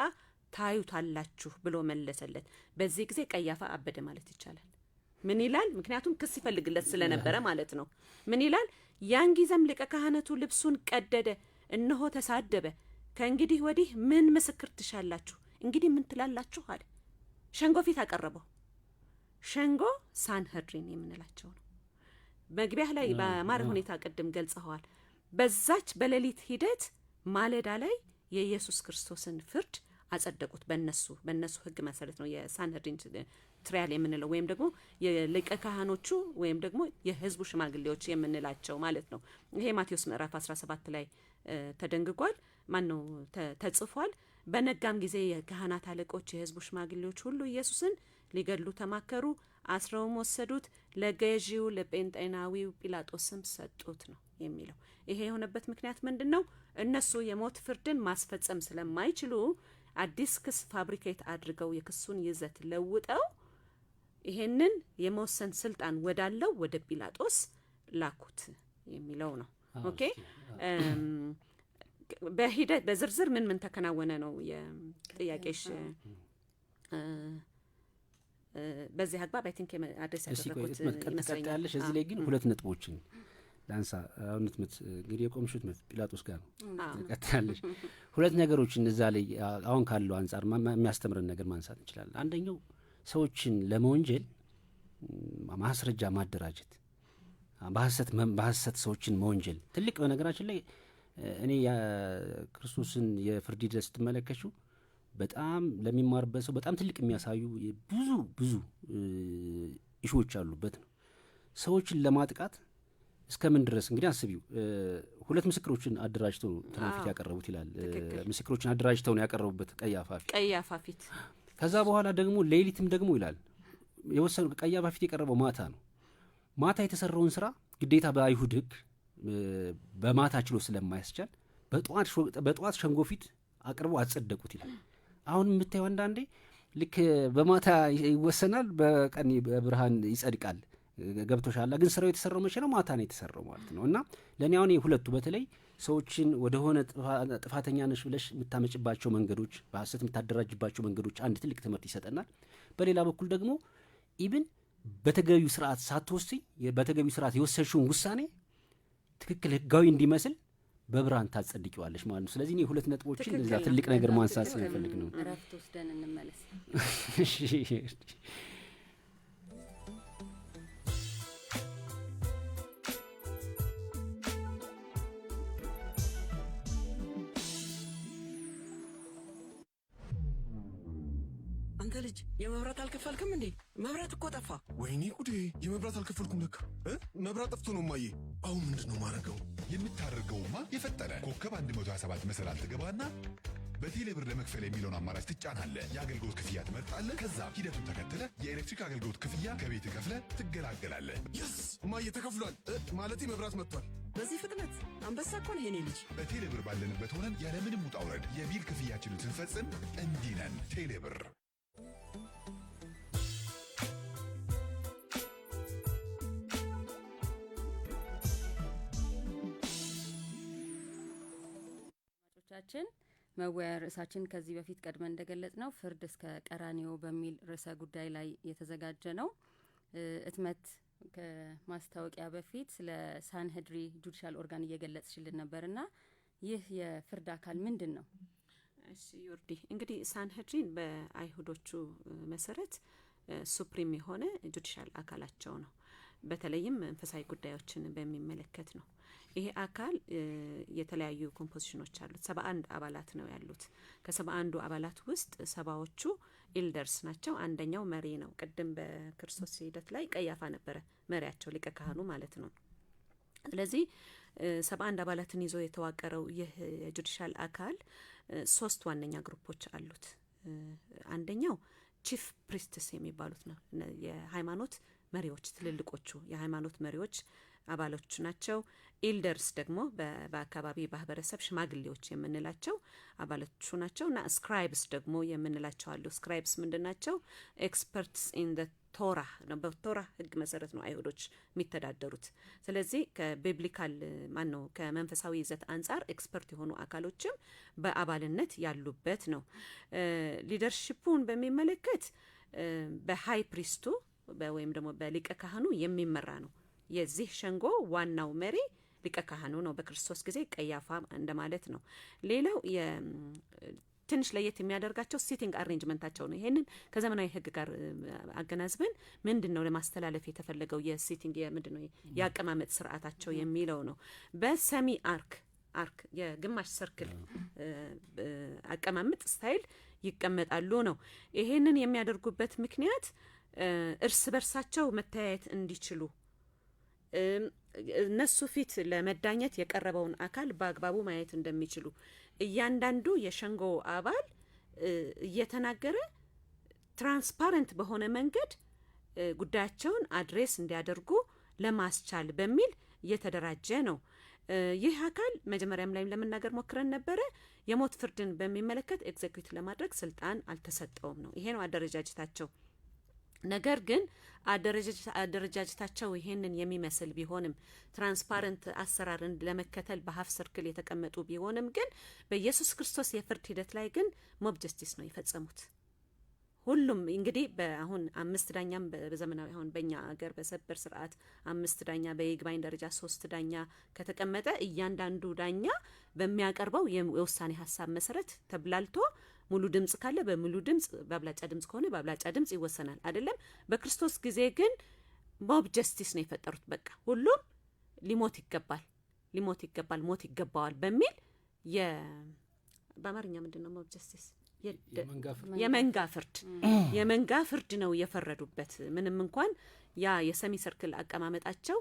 ታዩታላችሁ ብሎ መለሰለት። በዚህ ጊዜ ቀያፋ አበደ ማለት ይቻላል። ምን ይላል? ምክንያቱም ክስ ይፈልግለት ስለነበረ ማለት ነው። ምን ይላል? ያን ጊዜም ሊቀ ካህናቱ ልብሱን ቀደደ፣ እነሆ ተሳደበ። ከእንግዲህ ወዲህ ምን ምስክር ትሻላችሁ? እንግዲህ ምን ትላላችሁ አለ። ሸንጎ ፊት አቀረበው። ሸንጎ ሳንሄድሪን የምንላቸው ነው። መግቢያ ላይ በአማረ ሁኔታ ቅድም ገልጸዋል። በዛች በሌሊት ሂደት ማለዳ ላይ የኢየሱስ ክርስቶስን ፍርድ አጸደቁት። በእነሱ ሕግ መሰረት ነው የሳንሄድሪን ትሪያል የምንለው ወይም ደግሞ የሊቀ ካህኖቹ ወይም ደግሞ የሕዝቡ ሽማግሌዎች የምንላቸው ማለት ነው። ይሄ ማቴዎስ ምዕራፍ 17 ላይ ተደንግጓል። ማን ነው ተጽፏል። በነጋም ጊዜ የካህናት አለቆች፣ የሕዝቡ ሽማግሌዎች ሁሉ ኢየሱስን ሊገድሉ ተማከሩ፣ አስረውም ወሰዱት፣ ለገዢው ለጴንጤናዊው ጲላጦስም ሰጡት ነው የሚለው። ይሄ የሆነበት ምክንያት ምንድን ነው? እነሱ የሞት ፍርድን ማስፈጸም ስለማይችሉ አዲስ ክስ ፋብሪኬት አድርገው የክሱን ይዘት ለውጠው ይሄንን የመወሰን ስልጣን ወዳለው ወደ ጲላጦስ ላኩት የሚለው ነው። ኦኬ በሂደት በዝርዝር ምን ተከናወነ ነው የጥያቄሽ? በዚህ አግባብ አይ ቲንክ አድሬስ ያደረኩት ይመስለኛል። ያለሽ እዚህ ላይ ግን ሁለት ነጥቦችን ላንሳ። አሁን እንግዲህ የቆምሹት ጲላጦስ ጋር ነው ቀጥያለሽ። ሁለት ነገሮችን እዛ ላይ አሁን ካለው አንጻር የሚያስተምረን ነገር ማንሳት እንችላለን። አንደኛው ሰዎችን ለመወንጀል ማስረጃ ማደራጀት፣ በሐሰት ሰዎችን መወንጀል ትልቅ በነገራችን ላይ እኔ የክርስቶስን የፍርድ ሂደት ስትመለከቱ በጣም ለሚማርበት ሰው በጣም ትልቅ የሚያሳዩ ብዙ ኢሹዎች አሉበት ነው። ሰዎችን ለማጥቃት እስከምን ድረስ እንግዲህ አስቢው። ሁለት ምስክሮችን አደራጅተው ነው ትናንት ያቀረቡት ይላል። ምስክሮችን አደራጅተው ነው ያቀረቡበት ቀያፋ ፊት። ከዛ በኋላ ደግሞ ሌሊትም ደግሞ ይላል የወሰኑ ቀያፋ ፊት የቀረበው ማታ ነው። ማታ የተሰራውን ስራ ግዴታ በአይሁድ ሕግ በማታ ችሎ ስለማያስቻል በጠዋት ሸንጎ ፊት አቅርበው አጸደቁት ይላል። አሁን የምታየው አንዳንዴ ልክ በማታ ይወሰናል፣ በቀን በብርሃን ይጸድቃል። ገብቶሻል? ግን ስራው የተሰራው መቼ ነው? ማታ ነው የተሰራው ማለት ነው። እና ለእኔ አሁን ሁለቱ በተለይ ሰዎችን ወደሆነ ጥፋተኛ ነሽ ብለሽ የምታመጭባቸው መንገዶች፣ በሐሰት የምታደራጅባቸው መንገዶች አንድ ትልቅ ትምህርት ይሰጠናል። በሌላ በኩል ደግሞ ኢብን በተገቢው ስርዓት ሳትወስኝ በተገቢው ስርዓት የወሰንሽውን ውሳኔ ትክክል ህጋዊ እንዲመስል በብርሃን ታጸድቂዋለሽ ማለት ነው። ስለዚህ እኔ ሁለት ነጥቦችን እዛ ትልቅ ነገር ማንሳት ስለፈልግ ነው። እረፍት ወስደን እንመለስ። አንተ ልጅ የመብራት አልከፈልክም እንዴ? መብራት እኮ ጠፋ። ወይኔ ጉዴ! የመብራት አልከፈልኩም ለካ። መብራት ጠፍቶ ነው ማየ። አሁን ምንድነው ማረገው? የምታደርገውማ የፈጠረ ኮከብ 127 መሰላል ትገባና በቴሌብር ለመክፈል የሚለውን አማራጭ ትጫናለህ። የአገልግሎት ክፍያ ትመርጣለህ። ከዛ ሂደቱን ተከትለ የኤሌክትሪክ አገልግሎት ክፍያ ከቤት ከፍለ ትገላገላለህ። የስ ማየ ተከፍሏል። ማለቴ መብራት መጥቷል። በዚህ ፍጥነት አንበሳ እኮ ነው የኔ ልጅ። በቴሌብር ባለንበት ሆነን ያለምንም ውጣ ውረድ የቢል ክፍያችንን ስንፈጽም እንዲህ ነን። ቴሌብር ቻችን መወያያ ርዕሳችን ከዚህ በፊት ቀድመን እንደገለጽ ነው ፍርድ እስከ ቀራኒዮ በሚል ርዕሰ ጉዳይ ላይ የተዘጋጀ ነው። እትመት ከማስታወቂያ በፊት ስለ ሳንሄድሪ ጁዲሻል ኦርጋን እየገለጽሽልን ነበርና ይህ የፍርድ አካል ምንድን ነው? እሺ ዮርዲ፣ እንግዲህ ሳንሄድሪን በአይሁዶቹ መሰረት ሱፕሪም የሆነ ጁዲሻል አካላቸው ነው። በተለይም መንፈሳዊ ጉዳዮችን በሚመለከት ነው። ይሄ አካል የተለያዩ ኮምፖዚሽኖች አሉት። 71 አባላት ነው ያሉት። ከ71 አባላት ውስጥ 70ዎቹ ኢልደርስ ናቸው። አንደኛው መሪ ነው። ቅድም በክርስቶስ ሂደት ላይ ቀያፋ ነበረ መሪያቸው፣ ሊቀ ካህኑ ማለት ነው። ስለዚህ 71 አባላትን ይዞ የተዋቀረው ይህ የጁዲሻል አካል 3 ዋነኛ ግሩፖች አሉት። አንደኛው ቺፍ ፕሪስትስ የሚባሉት ነው። የሃይማኖት መሪዎች፣ ትልልቆቹ የሃይማኖት መሪዎች አባሎች ናቸው። ኢልደርስ ደግሞ በአካባቢ ማህበረሰብ ሽማግሌዎች የምንላቸው አባሎቹ ናቸው። እና ስክራይብስ ደግሞ የምንላቸው አሉ። ስክራይብስ ምንድን ናቸው? ኤክስፐርትስ ኢን ዘ ቶራ ነው። በቶራ ህግ መሰረት ነው አይሁዶች የሚተዳደሩት። ስለዚህ ከቢብሊካል ከመንፈሳዊ ይዘት አንጻር ኤክስፐርት የሆኑ አካሎችም በአባልነት ያሉበት ነው። ሊደርሺፑን በሚመለከት በሃይ ፕሪስቱ ወይም ደግሞ በሊቀ ካህኑ የሚመራ ነው። የዚህ ሸንጎ ዋናው መሪ ሊቀ ካህኑ ነው። በክርስቶስ ጊዜ ቀያፋ እንደማለት ነው። ሌላው ትንሽ ለየት የሚያደርጋቸው ሲቲንግ አሬንጅመንታቸው ነው። ይሄንን ከዘመናዊ ህግ ጋር አገናዝበን ምንድነው ለማስተላለፍ የተፈለገው የሲቲንግ ምንድነው የአቀማመጥ ስርዓታቸው የሚለው ነው። በሰሚ አርክ የግማሽ ሰርክል አቀማመጥ ስታይል ይቀመጣሉ ነው። ይሄንን የሚያደርጉበት ምክንያት እርስ በርሳቸው መተያየት እንዲችሉ እነሱ ፊት ለመዳኘት የቀረበውን አካል በአግባቡ ማየት እንደሚችሉ እያንዳንዱ የሸንጎ አባል እየተናገረ ትራንስፓረንት በሆነ መንገድ ጉዳያቸውን አድሬስ እንዲያደርጉ ለማስቻል በሚል እየተደራጀ ነው። ይህ አካል መጀመሪያም ላይ ለመናገር ሞክረን ነበረ። የሞት ፍርድን በሚመለከት ኤግዜኪዩት ለማድረግ ስልጣን አልተሰጠውም ነው። ይሄ ነው አደረጃጀታቸው። ነገር ግን አደረጃጀታቸው ይሄንን የሚመስል ቢሆንም ትራንስፓረንት አሰራርን ለመከተል በሀፍ ሰርክል የተቀመጡ ቢሆንም ግን በኢየሱስ ክርስቶስ የፍርድ ሂደት ላይ ግን ሞብ ጀስቲስ ነው የፈጸሙት። ሁሉም እንግዲህ አሁን 5 ዳኛም በዘመናዊ አሁን በእኛ ሀገር በሰበር ስርዓት 5 ዳኛ በይግባኝ ደረጃ 3 ዳኛ ከተቀመጠ እያንዳንዱ ዳኛ በሚያቀርበው የውሳኔ ሀሳብ መሰረት ተብላልቶ ሙሉ ድምጽ ካለ በሙሉ ድምጽ በአብላጫ ድምጽ ከሆነ በአብላጫ ድምጽ ይወሰናል አይደለም። በክርስቶስ ጊዜ ግን ሞብ ጀስቲስ ነው የፈጠሩት። በቃ ሁሉም ሊሞት ይገባል ሞት ይገባዋል በሚል በአማርኛ ምንድነው ሞብ ጀስቲስ? የመንጋ ፍርድ ነው የፈረዱበት። ምንም እንኳን ያ የሰሚ ሰርክል አቀማመጣቸው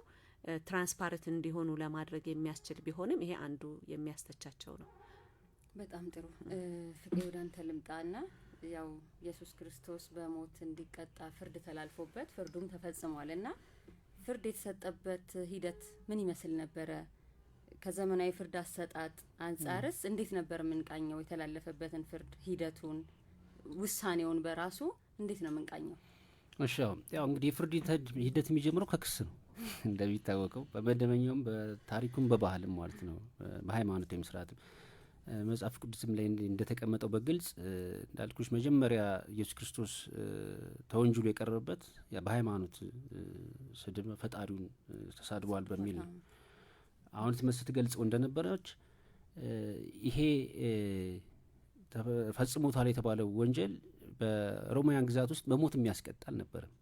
ትራንስፓረንት እንዲሆኑ ለማድረግ የሚያስችል ቢሆንም ይሄ አንዱ የሚያስተቻቸው ነው። በጣም ጥሩ። ፍቄ ወደ አንተ ልምጣና ያው ኢየሱስ ክርስቶስ በሞት እንዲቀጣ ፍርድ ተላልፎበት ፍርዱም ተፈጽሟልና ፍርድ የተሰጠበት ሂደት ምን ይመስል ነበረ? ከዘመናዊ ፍርድ አሰጣጥ አንጻርስ እንዴት ነበር የምንቃኘው? የተላለፈበትን ፍርድ ሂደቱን፣ ውሳኔውን በራሱ እንዴት ነው የምንቃኘው? እሺ ያው እንግዲህ የፍርድ ሂደት የሚጀምረው ከክስ ነው እንደሚታወቀው በመደበኛውም በታሪኩም በባህልም ማለት ነው በሃይማኖታዊ ስርዓትም መጽሐፍ ቅዱስም ላይ እንደተቀመጠው በግልጽ እንዳልኩሽ መጀመሪያ ኢየሱስ ክርስቶስ ተወንጅሎ የቀረበበት በሃይማኖት ስድብ ፈጣሪውን ተሳድቧል በሚል ነው። አሁን ስትገልጸው እንደነበረች ይሄ ፈጽሞታል የተባለው ወንጀል በሮማውያን ግዛት ውስጥ በሞት የሚያስቀጣ አልነበረም።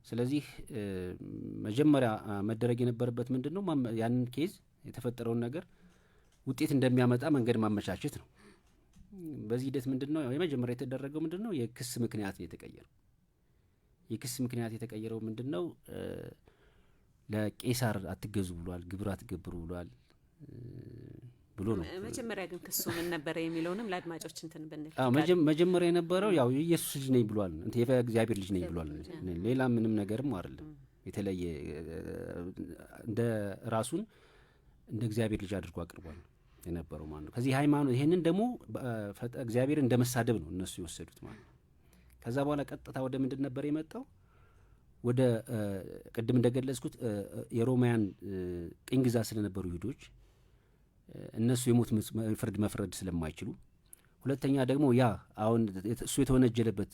ስለዚህ መጀመሪያ መደረግ የነበረበት ምንድነው? ያንን ኬዝ የተፈጠረውን ነገር ውጤት እንደሚያመጣ መንገድ ማመቻቸት ነው። በዚህ ሂደት ምንድነው የመጀመሪያ የተደረገው? ምንድነው የክስ ምክንያት ነው የተቀየረው። የክስ ምክንያት የተቀየረው ምንድነው? ለቄሳር አትገዙ ብሏል፣ ግብር አትገብሩ ብሏል ብሎ ነው። መጀመሪያ ግን ክሱ ምን ነበር የሚለውንም ለአድማጮች እንትን ብንል መጀመሪያ የነበረው ያው ኢየሱስ ልጅ ነኝ ብሏል፣ የእግዚአብሔር ልጅ ነኝ ብሏል። ሌላ ምንም ነገርም አይደለም። የተለየ እንደ ራሱን እንደ እግዚአብሔር ልጅ አድርጎ አቅርቧል የነበረው ማለት ነው። ከዚህ ሃይማኖት ይሄንን ደግሞ እግዚአብሔር እንደ መሳደብ ነው እነሱ የወሰዱት ማለት ነው። ከዛ በኋላ ቀጥታ ወደ ምንድን ነበር የመጣው? ወደ ቅድም እንደገለጽኩት የሮማውያን ቅኝ ግዛት ስለነበሩ ይሁዶች እነሱ የሞት ፍርድ መፍረድ ስለማይችሉ፣ ሁለተኛ ደግሞ ያ አሁን እሱ የተወነጀለበት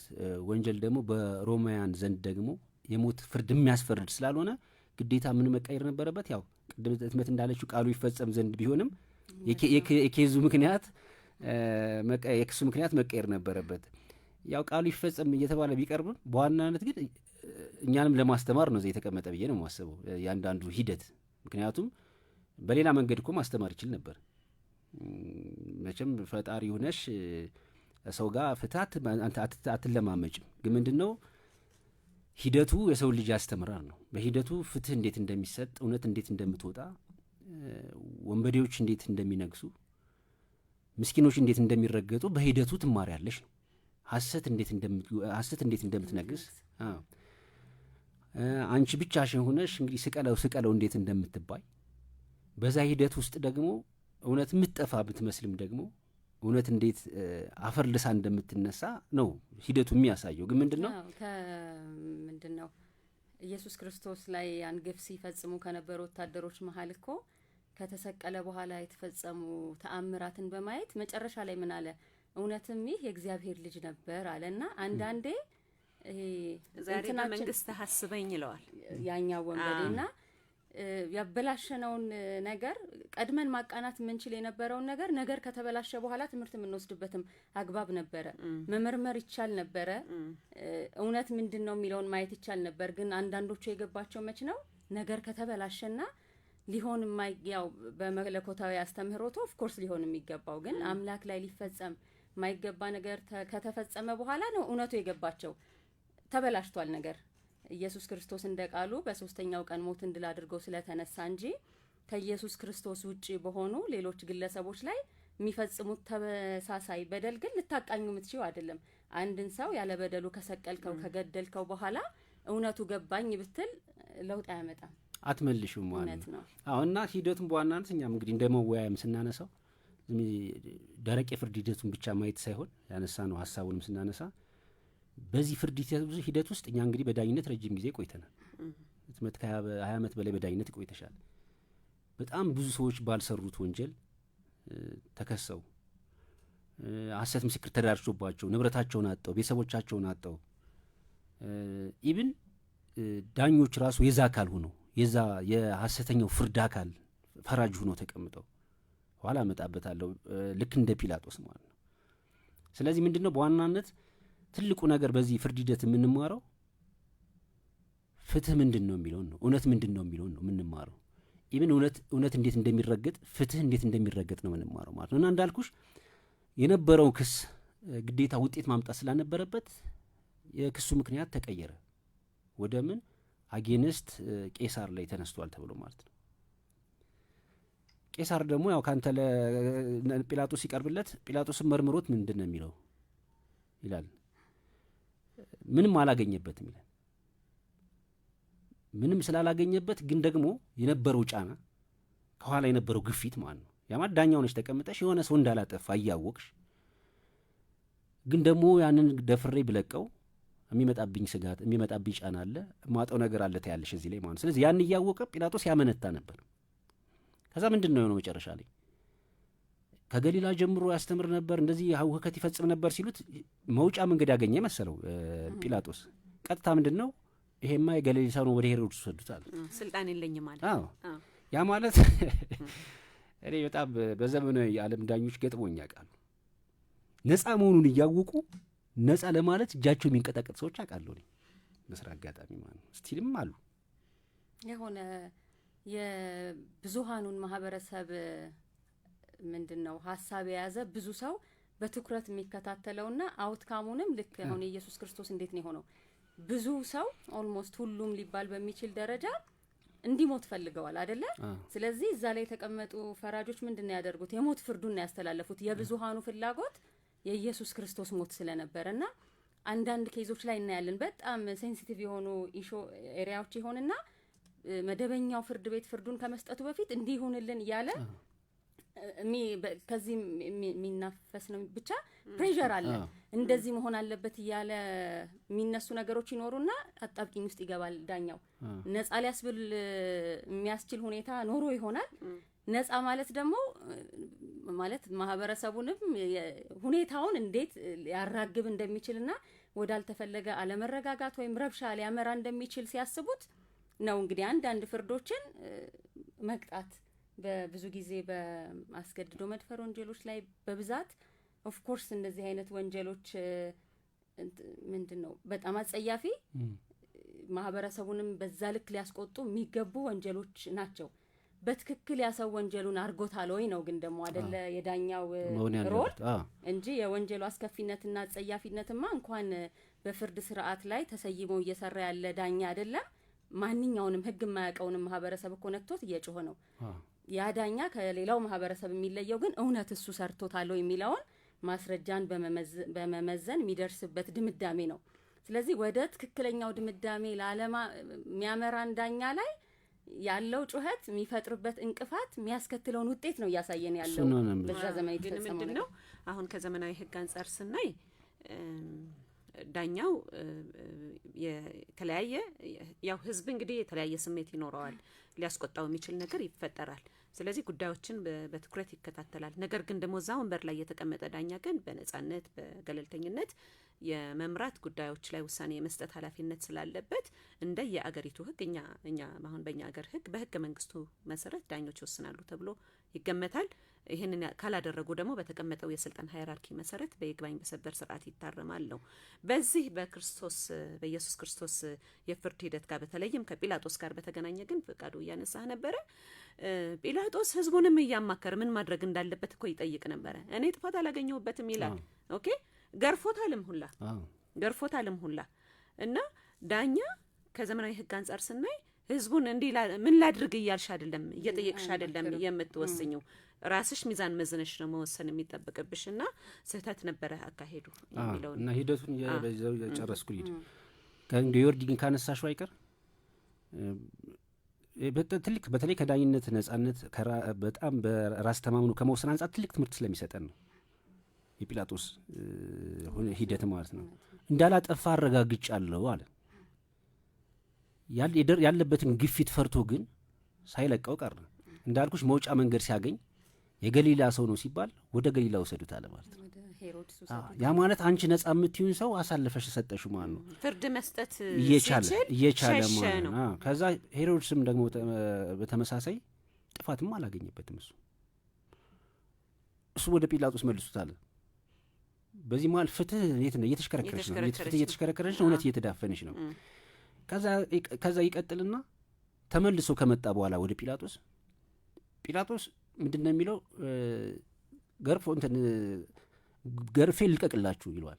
ወንጀል ደግሞ በሮማውያን ዘንድ ደግሞ የሞት ፍርድ የሚያስፈርድ ስላልሆነ ግዴታ ምን መቀየር ነበረበት? ያው ቅድም እትመት እንዳለችው ቃሉ ይፈጸም ዘንድ ቢሆንም የኬዙ ምክንያት የክሱ ምክንያት መቀየር ነበረበት። ያው ቃሉ ይፈጸም እየተባለ ቢቀርብም በዋናነት ግን እኛንም ለማስተማር ነው እዚህ የተቀመጠ ብዬ ነው የማስበው ያንዳንዱ ሂደት። ምክንያቱም በሌላ መንገድ እኮ ማስተማር ይችል ነበር። መቼም ፈጣሪ ሆነሽ ሰው ጋር ፍታት አትለማመጭም። ግን ምንድነው ሂደቱ የሰው ልጅ ያስተምራል ነው። በሂደቱ ፍትህ እንዴት እንደሚሰጥ፣ እውነት እንዴት እንደምትወጣ፣ ወንበዴዎች እንዴት እንደሚነግሱ፣ ምስኪኖች እንዴት እንደሚረገጡ በሂደቱ ትማሪያለሽ ነው። ሐሰት እንዴት እንደምትነግስ፣ አንቺ ብቻሽን ሆነሽ እንግዲህ ስቀለው እንዴት እንደምትባይ፣ በዛ ሂደት ውስጥ ደግሞ እውነት የምትጠፋ ብትመስልም ደግሞ እውነት እንዴት አፈር ልሳ እንደምትነሳ ነው ሂደቱ የሚያሳየው። ግን ምንድነው ኢየሱስ ክርስቶስ ላይ ያን ግፍ ሲፈጽሙ ከነበሩ ወታደሮች መሀል እኮ ከተሰቀለ በኋላ የተፈጸሙ ተአምራትን በማየት መጨረሻ ላይ ምን አለ? እውነትም ይህ የእግዚአብሔር ልጅ ነበር አለና አንዳንዴ ይሄ ዛሬ በመንግስት ሐስበኝ ይለዋል ያኛው ወንበዴና ያበላሸነውን ነገር ቀድመን ማቃናት የምንችል የነበረውን ነገር ከተበላሸ በኋላ ትምህርት የምንወስድበትም አግባብ ነበረ። መመርመር ይቻል ነበረ። እውነት ምንድነው የሚለውን ማየት ይቻል ነበር። ግን አንዳንዶቹ የገባቸው መች ነው ነገር ከተበላሸና ሊሆን ያው በመለኮታዊ አስተምህሮቱ ኦፍ ኮርስ ሊሆን የሚገባው ግን አምላክ ላይ ሊፈጸም ማይገባ ነገር ከተፈጸመ በኋላ ነው እውነቱ የገባቸው። ተበላሽቷል ነገር ኢየሱስ ክርስቶስ እንደ ቃሉ በሶስተኛው ቀን ሞትን ድል አድርጎ ስለተነሳ እንጂ ከኢየሱስ ክርስቶስ ውጪ በሆኑ ሌሎች ግለሰቦች ላይ የሚፈጽሙት ተመሳሳይ በደል ግን ልታቃኙ የምትችው አይደለም። አንድን ሰው ያለ በደሉ ከሰቀልከው ከገደልከው በኋላ እውነቱ ገባኝ ብትል ለውጥ አያመጣም፣ አትመልሹም ማለት ነው። አሁንና ሂደቱን በዋናነት እኛም እንግዲህ እንደመወያየም ስናነሳው ደረቅ የፍርድ ሂደቱን ብቻ ማየት ሳይሆን ያነሳ ነው ሀሳቡንም ስናነሳ በዚህ ፍርድ ሂደት ውስጥ እኛ እንግዲህ በዳኝነት ረጅም ጊዜ ቆይተናል። ህትመት ከ20 ዓመት በላይ በዳኝነት ቆይተሻል። በጣም ብዙ ሰዎች ባልሰሩት ወንጀል ተከሰው ሐሰት ምስክር ተዳርሶባቸው ንብረታቸውን አጠው ቤተሰቦቻቸውን አጠው ኢብን ዳኞች ራሱ የዛ አካል ሆነው የዛ የሐሰተኛው ፍርድ አካል ፈራጅ ሆነው ተቀምጠው ኋላ እመጣበታለሁ ልክ እንደ ጲላጦስ ማለት ነው። ስለዚህ ምንድነው በዋናነት ትልቁ ነገር በዚህ ፍርድ ሂደት የምንማረው ፍትህ ምንድነው የሚለው ነው። እውነት ምንድነው የሚለው ነው የምንማረው። ኢብን እውነት እንዴት እንደሚረገጥ ፍትህ እንዴት እንደሚረገጥ ነው የምንማረው ማለት ነው። እና እንዳልኩሽ የነበረው ክስ ግዴታ ውጤት ማምጣት ስላልነበረበት የክሱ ምክንያት ተቀየረ። ወደ ምን አጌንስት ቄሳር ላይ ተነስቷል ተብሎ ማለት ነው። ቄሳር ደግሞ ያው ካንተ ለጲላጦስ ሲቀርብለት ጲላጦስን መርምሮት ምንድነው የሚለው ይላል። ምንም አላገኘበትም ይላል። ምንም ስላላገኘበት ግን ደግሞ የነበረው ጫና ከኋላ የነበረው ግፊት ማለት ነው። ያማት ዳኛው ነሽ ተቀምጠሽ የሆነ ሰው እንዳላጠፋ እያወቅሽ ግን ደግሞ ያንን ደፍሬ ብለቀው የሚመጣብኝ ስጋት የሚመጣብኝ ጫና አለ ማጣው ነገር አለ ታያለሽ እዚህ ላይ ማለት። ስለዚህ ያን እያወቀ ጲላጦስ ያመነታ ነበር። ከዛ ምንድነው የሆነው መጨረሻ ላይ ከገሊላ ጀምሮ ያስተምር ነበር እንደዚህ ሁከት ይፈጽም ነበር ሲሉት መውጫ መንገድ ያገኘ መሰለው ጲላጦስ። ቀጥታ ምንድነው ይሄማ የገሊላ ሰው ነው ወደ ሄሮድስ ወሰዱታል። ስልጣን የለኝም ማለት ያ ማለት እኔ በጣም በዘመኑ የዓለም ዳኞች ገጥሞኝ ያውቃሉ። ነፃ መሆኑን እያወቁ ነፃ ለማለት እጃቸው የሚንቀጠቀጥ ሰዎች አውቃለሁ እኔ በስራ አጋጣሚ ማለት ነው። ስቲልም አሉ የሆነ የብዙሃኑን ማህበረሰብ ምንድነው ሐሳብ የያዘ ብዙ ሰው በትኩረት የሚከታተለውና አውትካሙንም ልክ አሁን ኢየሱስ ክርስቶስ እንዴት ነው የሆነው ብዙ ሰው ኦልሞስት ሁሉም ሊባል በሚችል ደረጃ እንዲሞት ፈልገዋል አይደለ? ስለዚህ እዛ ላይ የተቀመጡ ፈራጆች ምንድነው ያደርጉት? የሞት ፍርዱን ያስተላለፉት። የብዙሃኑ ፍላጎት የኢየሱስ ክርስቶስ ሞት ስለነበረና አንዳንድ ኬዞች ላይ እናያለን በጣም ሴንሲቲቭ የሆኑ ኤሪያዎች ይሆንና መደበኛው ፍርድ ቤት ፍርዱን ከመስጠቱ በፊት እንዲሆንልን ያለ ከዚህ የሚናፈስ ነው ብቻ ፕሬሸር አለ እንደዚህ መሆን አለበት ያለ የሚነሱ ነገሮች ይኖሩና አጣብቂኝ ውስጥ ይገባል ዳኛው። ነፃ ሊያስብል የሚያስችል ሁኔታ ኖሮ ይሆናል። ነፃ ማለት ደግሞ ማለት ማህበረሰቡንም ሁኔታውን እንዴት ያራግብ እንደሚችልና ወዳልተፈለገ አለመረጋጋት ወይም ረብሻ ሊያመራ እንደሚችል ሲያስቡት ነው እንግዲህ አንዳንድ ፍርዶችን መቅጣት በብዙ ጊዜ በአስገድዶ መድፈር ወንጀሎች ላይ በብዛት ኦፍ ኮርስ እንደዚህ አይነት ወንጀሎች ምንድነው በጣም አጸያፊ ማህበረሰቡንም በዛ ልክ ሊያስቆጡ የሚገቡ ወንጀሎች ናቸው። በትክክል ያሰው ወንጀሉን አርጎታል ወይ ነው ግን ደግሞ አይደለ የዳኛው ሮል እንጂ የወንጀሉ አስከፊነትና አጸያፊነትማ እንኳን በፍርድ ስርዓት ላይ ተሰይሞ እየሰራ ያለ ዳኛ አይደለም ማንኛውንም ህግ የማያውቀውንም ማህበረሰብ እኮ ነክቶት እየጮኸ ነው። ያ ዳኛ ከሌላው ማህበረሰብ የሚለየው ግን እውነት እሱ ሰርቶታል የሚለውን ማስረጃን በመመዘን የሚደርስበት ድምዳሜ ነው። ስለዚህ ወደ ትክክለኛው ድምዳሜ ለዓለማ የሚያመራን ዳኛ ላይ ያለው ጩኸት የሚፈጥርበት እንቅፋት የሚያስከትለውን ውጤት ነው እያሳየን ያለው። በዛ ዘመን የተፈጸመው ምንድነው አሁን ከዘመናዊ ህግ አንፃር ስናይ ዳኛው የተለያየ ያው ህዝብ እንግዲህ የተለያየ ስሜት ይኖረዋል ሊያስቆጣው የሚችል ነገር ይፈጠራል። ስለዚህ ጉዳዮችን በትኩረት ይከታተላል። ነገር ግን ደግሞ እዛ ወንበር ላይ የተቀመጠ ዳኛ ግን በነጻነት በገለልተኝነት የመምራት ጉዳዮች ላይ ውሳኔ የመስጠት ኃላፊነት ስላለበት እንደ የአገሪቱ ህግ እኛ አሁን በእኛ ሀገር ህግ በህገ መንግስቱ መሰረት ዳኞች ይወስናሉ ተብሎ ይገመታል። ይህንን ካላደረጉ ደግሞ በተቀመጠው የስልጣን ሃይራርኪ መሰረት በይግባኝ በሰበር ስርዓት ይታረማል ነው። በዚህ በኢየሱስ ክርስቶስ የፍርድ ሂደት ጋር በተለይም ከጲላጦስ ጋር በተገናኘ ግን ፈቃዱ እያነሳህ ነበረ። ጲላጦስ ህዝቡንም እያማከረ ምን ማድረግ እንዳለበት እኮ ይጠይቅ ነበረ። እኔ ጥፋት አላገኘሁበትም ይላል። ኦኬ ገርፎታልም ሁላ እና ዳኛ ከዘመናዊ ህግ አንፃር ስናይ ህዝቡን እንዲህ ምን ላድርግ እያልሽ አይደለም እየጠየቅሽ አይደለም የምትወስኙ ራስሽ ሚዛን መዝነሽ ነው መወሰን የሚጠበቅብሽና ስህተት ነበረ አካሄዱ የሚለው እና ሂደቱን በዛው ጨረስኩ ልጅ ከእንግዲህ ግን ካነሳሽው አይቀር ትልቅ በተለይ ከዳኝነት ነጻነት በጣም በራስ ተማምኖ ከመወሰን አንጻር ትልቅ ትምህርት ስለሚሰጠን ነው የጲላጦስ ሂደት ማለት ነው። እንዳላጠፋ አረጋግጫለሁ አለ። ያለበትን ግፊት ፈርቶ ግን ሳይለቀው ቀረ። እንዳልኩሽ መውጫ መንገድ ሲያገኝ የገሊላ ሰው ነው ሲባል ወደ ገሊላ ወሰዱት አለ ማለት ነው። ያ ማለት አንቺ ነጻ የምትዩን ሰው አሳልፈሽ ሰጠሽው ማለት ነው። ፍርድ መስጠት እየቻለ ማለት ነው። ከዛ ሄሮድስም ደግሞ በተመሳሳይ ጥፋትም አላገኘበትም። እሱ ወደ ጲላጦስ መልሱት አለ። በዚህ መሀል ፍትህ እየተሽከረከረች ነው፣ እውነት እየተዳፈነች ነው። ከዛ ይቀጥልና ተመልሶ ከመጣ በኋላ ወደ ጲላጦስ ምንድን ነው የሚለው? ገርፌ ልቀቅላችሁ ይለዋል።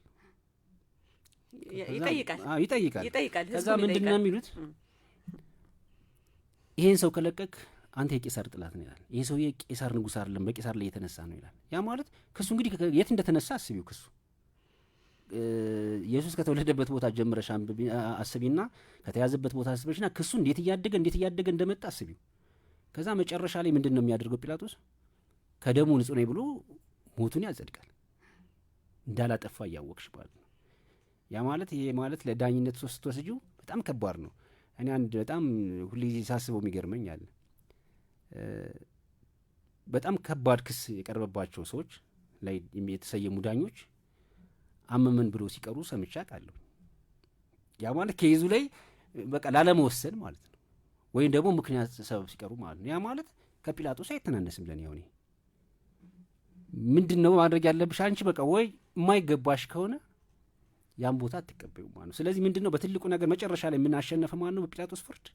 ይጠይቃል። ከዛ ምንድን ነው የሚሉት? ይሄን ሰው ከለቀቅ አንተ የቄሳር ጥላት ነው ይላል። ይሄ ሰውዬ ቄሳር ንጉሥ አይደለም፣ በቄሳር ላይ የተነሳ ነው ይላል። ያ ማለት ክሱ እንግዲህ የት እንደተነሳ አስቢው። ክሱ ኢየሱስ ከተወለደበት ቦታ ጀምረሽ አስቢና ከተያዘበት ቦታ አስበሽና ክሱ እንዴት እያደገ እንደመጣ አስቢው። ከዛ መጨረሻ ላይ ምንድን ነው የሚያደርገው ጲላጦስ? ከደሙ ንጹህ ነኝ ብሎ ሞቱን ያጸድቃል፣ እንዳላጠፋ እያወቅሽ ማለት ነው። ያ ማለት ይሄ ማለት ለዳኝነት ስትወስጂው በጣም ከባድ ነው። እኔ አንድ በጣም ሁልጊዜ ሳስበው የሚገርመኝ አለ። በጣም ከባድ ክስ የቀረበባቸው ሰዎች ላይ የተሰየሙ ዳኞች አመመን ብሎ ሲቀሩ ሰምቼ አውቃለሁ። ያ ማለት ከይዙ ላይ በቃ ላለመወሰን ማለት ነው፣ ወይም ደግሞ ምክንያት ሰበብ ሲቀሩ ማለት ነው። ያ ማለት ከጲላጦስ አይተናነስም ለኔ። ሆኔ ምንድነው ማድረግ ያለብሽ አንቺ? በቃ ወይ የማይገባሽ ከሆነ ያን ቦታ አትቀበዩ ማለት ነው። ስለዚህ ምንድነው በትልቁ ነገር መጨረሻ ላይ የምናሸነፈ ማለት ነው በጲላጦስ ፍርድ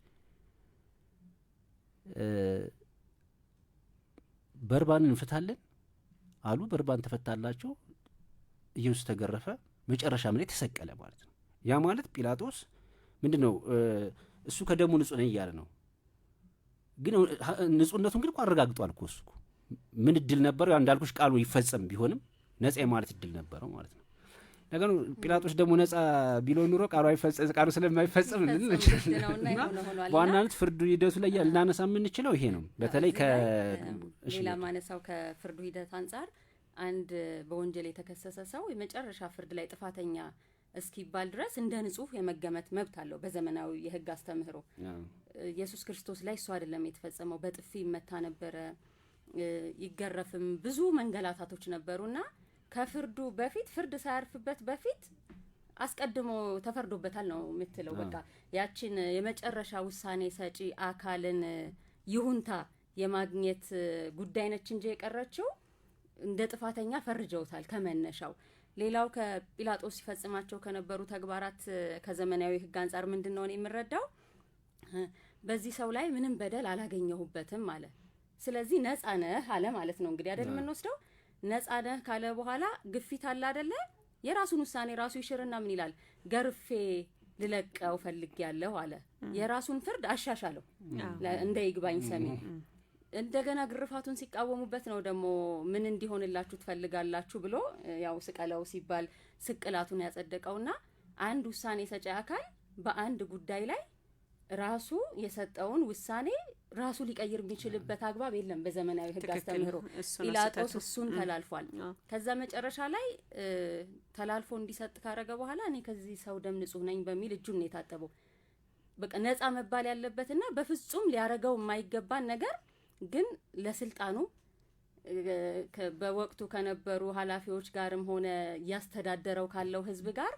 በርባንን እንፈታለን አሉ። በርባን ተፈታላቸው። ኢየሱስ ተገረፈ፣ መጨረሻ ላይ ተሰቀለ ማለት ነው። ያ ማለት ጲላጦስ ምንድነው እሱ ከደሙ ንጹህ ነኝ እያለ ነው። ግን ንጹህነቱን ግን አረጋግጧል እኮ እሱ። ምን እድል ነበረው? ያ እንዳልኩሽ ቃሉ ይፈጸም ቢሆንም ነጻ ማለት እድል ነበረው ማለት ነው። ነገሩ ጲላጦስ ደግሞ ነጻ ቢለው ኑሮ ቃሉ ስለማይፈጸም በዋናነት ፍርዱ ሂደቱ ላይ ልናነሳ የምንችለው ይሄ ነው። በተለይ ሌላ ማነሳው ከፍርዱ ሂደት አንጻር አንድ በወንጀል የተከሰሰ ሰው የመጨረሻ ፍርድ ላይ ጥፋተኛ እስኪባል ድረስ እንደ ንጹህ የመገመት መብት አለው በዘመናዊ የሕግ አስተምህሮ። ኢየሱስ ክርስቶስ ላይ እሱ አይደለም የተፈጸመው። በጥፊ ይመታ ነበረ፣ ይገረፍም፣ ብዙ መንገላታቶች ነበሩና ከፍርዱ በፊት ፍርድ ሳያርፍበት በፊት አስቀድሞ ተፈርዶበታል ነው የምትለው። በቃ ያችን የመጨረሻ ውሳኔ ሰጪ አካልን ይሁንታ የማግኘት ጉዳይ ነች እንጂ የቀረችው እንደ ጥፋተኛ ፈርጀውታል ከመነሻው። ሌላው ከጲላጦስ ሲፈጽማቸው ከነበሩ ተግባራት ከዘመናዊ ሕግ አንጻር ምንድነው የምንረዳው? በዚህ ሰው ላይ ምንም በደል አላገኘሁበትም አለ። ስለዚህ ነጻ ነህ አለ ማለት ነው። እንግዲህ አይደል የምንወስደው ነጻ ነህ ካለ በኋላ ግፊት አለ አይደለ? የራሱን ውሳኔ ራሱ ይሽርና ምን ይላል? ገርፌ ልለቀው ፈልጌያለሁ አለ። የራሱን ፍርድ አሻሻለው እንደ ይግባኝ ሰሚ። እንደገና ግርፋቱን ሲቃወሙበት ነው ደግሞ ምን እንዲሆንላችሁ ትፈልጋላችሁ ብሎ ያው ስቀለው ሲባል ስቅላቱን ያጸደቀውና አንድ ውሳኔ ሰጪ አካል በአንድ ጉዳይ ላይ ራሱ የሰጠውን ውሳኔ ራሱ ሊቀይር የሚችልበት አግባብ የለም በዘመናዊ ሕግ አስተምህሮ። ጲላጦስ እሱን ተላልፏል። ከዛ መጨረሻ ላይ ተላልፎ እንዲሰጥ ካረገ በኋላ እኔ ከዚህ ሰው ደም ንጹህ ነኝ በሚል እጁን ነው የታጠበው። በቃ ነጻ መባል ያለበትና በፍጹም ሊያረገው የማይገባን ነገር ግን ለስልጣኑ በወቅቱ ከነበሩ ኃላፊዎች ጋርም ሆነ ያስተዳደረው ካለው ሕዝብ ጋር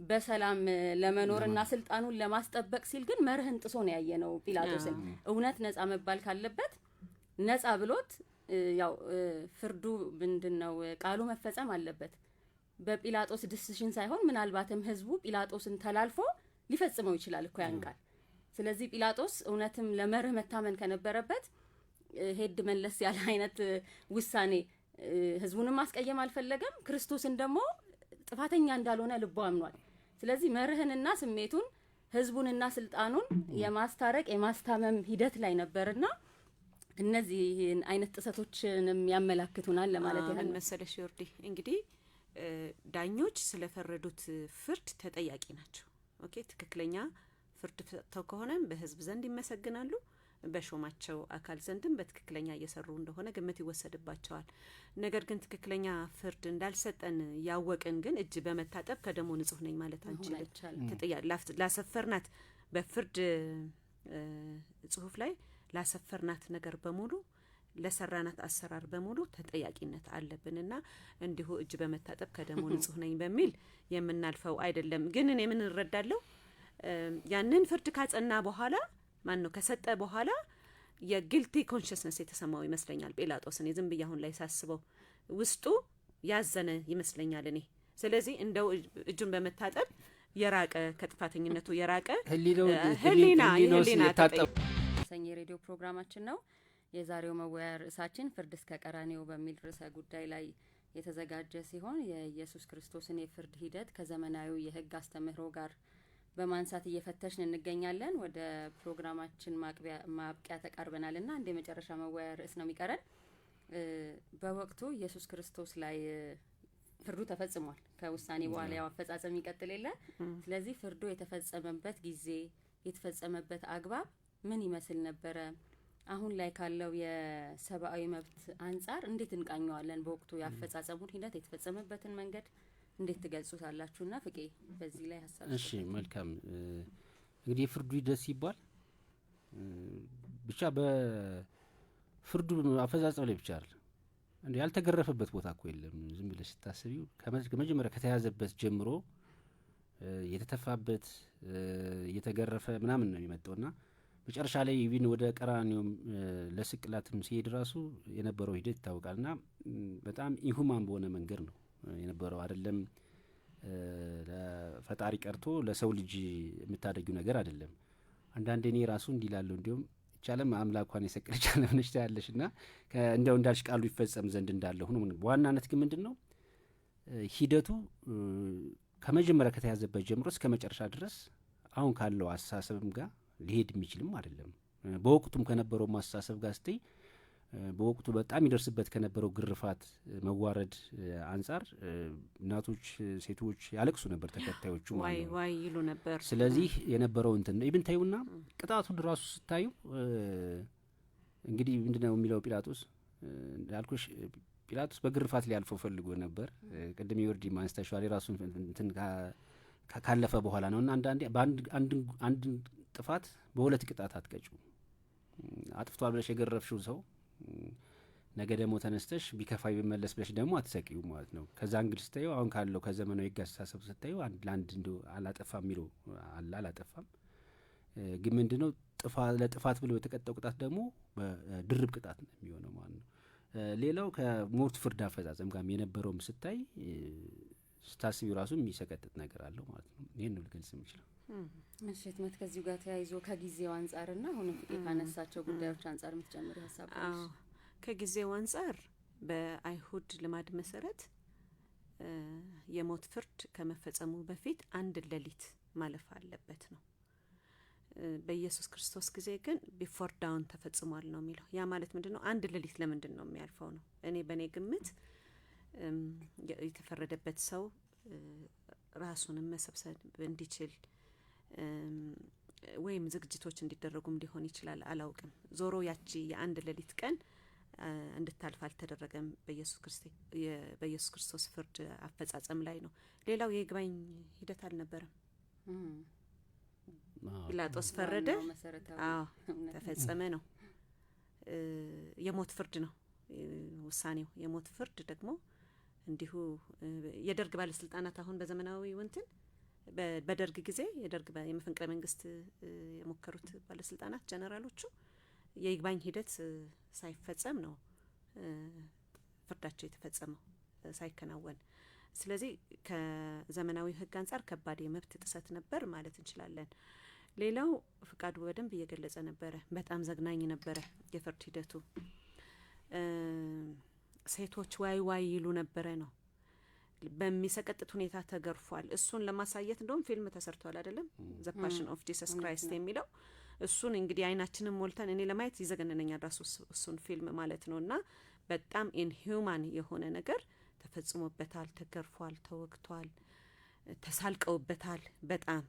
በሰላም ለመኖርና ስልጣኑን ለማስጠበቅ ሲል ግን መርህን ጥሶ ነው ያየነው ጲላጦስን። እውነት ነጻ መባል ካለበት ነጻ ብሎት ያው ፍርዱ ምንድነው ቃሉ መፈጸም አለበት በጲላጦስ ዲሲሽን ሳይሆን ምናልባትም ህዝቡ ጲላጦስን ተላልፎ ሊፈጽመው ይችላል እኮ ያን ቃል። ስለዚህ ጲላጦስ እውነትም ለመርህ መታመን ከነበረበት ሄድ መለስ ያለ አይነት ውሳኔ ህዝቡንም ማስቀየም አልፈለገም። ክርስቶስን ደግሞ ጥፋተኛ እንዳልሆነ ልቦ አምኗል። ስለዚህ መርህንና ስሜቱን ህዝቡንና ስልጣኑን የማስታረቅ የማስታመም ሂደት ላይ ነበርና እነዚህ አይነት ጥሰቶችንም ያመላክቱናል ለማለት ያህል መሰለሽ። ይወርዲ እንግዲህ ዳኞች ስለፈረዱት ፍርድ ተጠያቂ ናቸው። ኦኬ፣ ትክክለኛ ፍርድ ተው ከሆነም በህዝብ ዘንድ ይመሰግናሉ። በሾማቸው አካል ዘንድም በትክክለኛ እየሰሩ እንደሆነ ግምት ይወሰድባቸዋል። ነገር ግን ትክክለኛ ፍርድ እንዳልሰጠን ያወቅን ግን እጅ በመታጠብ ከደሙ ንጹህ ነኝ ማለት አንችልም። ላሰፈርናት በፍርድ ጽሁፍ ላይ ላሰፈርናት ነገር በሙሉ ለሰራናት አሰራር በሙሉ ተጠያቂነት አለብንና እንዲሁ እጅ በመታጠብ ከደሙ ንጹህ ነኝ በሚል የምናልፈው አይደለም። ግን እኔ ምን እረዳለሁ ያንን ፍርድ ካጸና በኋላ ማን ነው ከሰጠ በኋላ የጊልቲ ኮንሽስነስ የተሰማው ይመስለኛል ጲላጦስ። እኔ ዝም ብዬ አሁን ላይ ሳስበው ውስጡ ያዘነ ይመስለኛል እኔ። ስለዚህ እንደው እጁን በመታጠብ የራቀ ከጥፋተኝነቱ የራቀ ህሊና ሰኝ ሬዲዮ ፕሮግራማችን ነው። የዛሬው መወያያ ርዕሳችን ፍርድ እስከ ቀራኔው በሚል ርዕሰ ጉዳይ ላይ የተዘጋጀ ሲሆን የኢየሱስ ክርስቶስን የፍርድ ሂደት ከዘመናዊ የህግ አስተምህሮ ጋር በማንሳት እየፈተሽን እንገኛለን። ወደ ፕሮግራማችን ማብቂያ ተቃርበናልና እንደ መጨረሻ መወያያ ርዕስ ነው የሚቀረን። በወቅቱ ኢየሱስ ክርስቶስ ላይ ፍርዱ ተፈጽሟል። ከውሳኔ በኋላ ያው አፈጻጸም ይቀጥል የለ። ስለዚህ ፍርዱ የተፈጸመበት ጊዜ የተፈጸመበት አግባብ ምን ይመስል ነበረ? አሁን ላይ ካለው የሰብአዊ መብት አንጻር እንዴት እንቃኘዋለን? በወቅቱ ያፈጻጸሙን ሂደት የተፈጸመበትን መንገድ እንዴት ትገልጹታላችሁና ፍቄ በዚህ ላይ ሐሳብ? እሺ መልካም። እንግዲህ የፍርዱ ሂደት ሲባል ብቻ በፍርዱ አፈጻጸም ላይ ብቻ አይደል እንዴ? ያልተገረፈበት ቦታ እኮ የለም። ዝም ብለሽ ስታስቢው ከመጀመሪያ ከተያዘበት ጀምሮ የተተፋበት የተገረፈ ምናምን ነው የሚመጣውና መጨረሻ ላይ ይብን ወደ ቀራኒዮም ለስቅላትም ሲሄድ ራሱ የነበረው ሂደት ይታወቃልና በጣም ኢንሁማን በሆነ መንገድ ነው የነበረው። አይደለም ለፈጣሪ ቀርቶ ለሰው ልጅ የምታደርጊው ነገር አይደለም። አንዳንዴ እኔ ራሱ እንዲላለው እንዲሁም ይቻለም አምላኳን የሰቀለች አለነሽ ታያለሽና እንደው እንዳልሽ ቃሉ ይፈጸም ዘንድ እንዳለ ሆኖ በዋናነት ግን ምንድነው ሂደቱ ከመጀመሪያ ከተያዘበት ጀምሮ እስከ መጨረሻ ድረስ አሁን ካለው አስተሳሰብም ጋር ሊሄድ የሚችልም አይደለም። በወቅቱም ከነበረው ማስተሳሰብ ጋር ስትይ በወቅቱ በጣም ይደርስበት ከነበረው ግርፋት መዋረድ አንጻር እናቶች ሴቶች ያለቅሱ ነበር፣ ተከታዮቹ ማለት ነው ዋይ ይሉ ነበር። ስለዚህ የነበረው እንትን ነው ኢብን ታዩና ቅጣቱን ራሱ ስታዩ እንግዲህ ምንድነው የሚለው ጲላጦስ ያልኩሽ ጲላጦስ በግርፋት ሊያልፈው ፈልጎ ነበር። ቅድም ይወርዲ ማንስተሻሪ ራሱን እንትን ካለፈ በኋላ ነውና አንድ ጥፋት በሁለት ቅጣት አትቀጩ። አጥፍቷል ብለሽ የገረፍሽው ሰው ነገ ደግሞ ተነስተሽ ቢከፋይ ቢመለስ ብለሽ ደግሞ አትሰቂው ማለት ነው። ከዛ እንግዲህ ስታዩ አሁን ካለው ከዘመናዊ ህግ አስተሳሰብ ስታዩ ለአንድ እንደው አላጠፋም የሚለው አላጠፋም ግን ምንድነው ለጥፋት ብሎ የተቀጣው ቅጣት ደግሞ በድርብ ቅጣት ነው የሚሆነው ማለት ነው። ሌላው ከሞት ፍርድ አፈጻጸም ጋር የነበረው ስታይ ስታስቢው ራሱ የሚሰቀጥጥ ነገር አለው ማለት ነው። ይሄን ነው ልገልጽ የምችለው። እሺ ትመት ከዚሁ ጋር ተያይዞ ከጊዜው አንጻርና አሁን ካነሳቸው ጉዳዮች አንጻር የምትጨምሪ ሀሳብ አለ? ከጊዜው አንጻር በአይሁድ ልማድ መሰረት የሞት ፍርድ ከመፈጸሙ በፊት አንድ ሌሊት ማለፍ አለበት ነው። በኢየሱስ ክርስቶስ ጊዜ ግን ቢፎር ዳውን ተፈጽሟል ነው የሚለው። ያ ማለት ምንድነው? አንድ ሌሊት ለምንድን ነው የሚያልፈው ነው? እኔ በእኔ ግምት የተፈረደበት ሰው ራሱንም መሰብሰብ እንዲችል ወይም ዝግጅቶች እንዲደረጉም ሊሆን ይችላል፣ አላውቅም። ዞሮ ያቺ የአንድ ሌሊት ቀን እንድታልፍ አልተደረገም በኢየሱስ ክርስቶስ ፍርድ አፈጻጸም ላይ ነው። ሌላው የይግባኝ ሂደት አልነበረም። ጲላጦስ ፈረደ፣ ተፈጸመ ነው። የሞት ፍርድ ነው ውሳኔው። የሞት ፍርድ ደግሞ እንዲሁ የደርግ ባለስልጣናት አሁን በዘመናዊ ወንትን በደርግ ጊዜ የደርግ የመፈንቅለ መንግስት የሞከሩት ባለስልጣናት ጀነራሎቹ የይግባኝ ሂደት ሳይፈጸም ነው ፍርዳቸው የተፈጸመው ሳይከናወን። ስለዚህ ከዘመናዊ ህግ አንጻር ከባድ የመብት ጥሰት ነበር ማለት እንችላለን። ሌላው ፍቃዱ በደንብ እየገለጸ ነበረ። በጣም ዘግናኝ ነበረ የፍርድ ሂደቱ። ሴቶች ዋይ ዋይ ይሉ ነበረ ነው። በሚሰቀጥጥ ሁኔታ ተገርፏል። እሱን ለማሳየት እንደውም ፊልም ተሰርቷል አይደለም? ዘ ፓሽን ኦፍ ጂሰስ ክራይስት የሚለው እሱን እንግዲህ አይናችንን ሞልተን እኔ ለማየት ይዘገነነኛል ራሱ እሱን ፊልም ማለት ነውና በጣም ኢንሂዩማን የሆነ ነገር ተፈጽሞበታል። ተገርፏል፣ ተወግቷል፣ ተሳልቀውበታል በጣም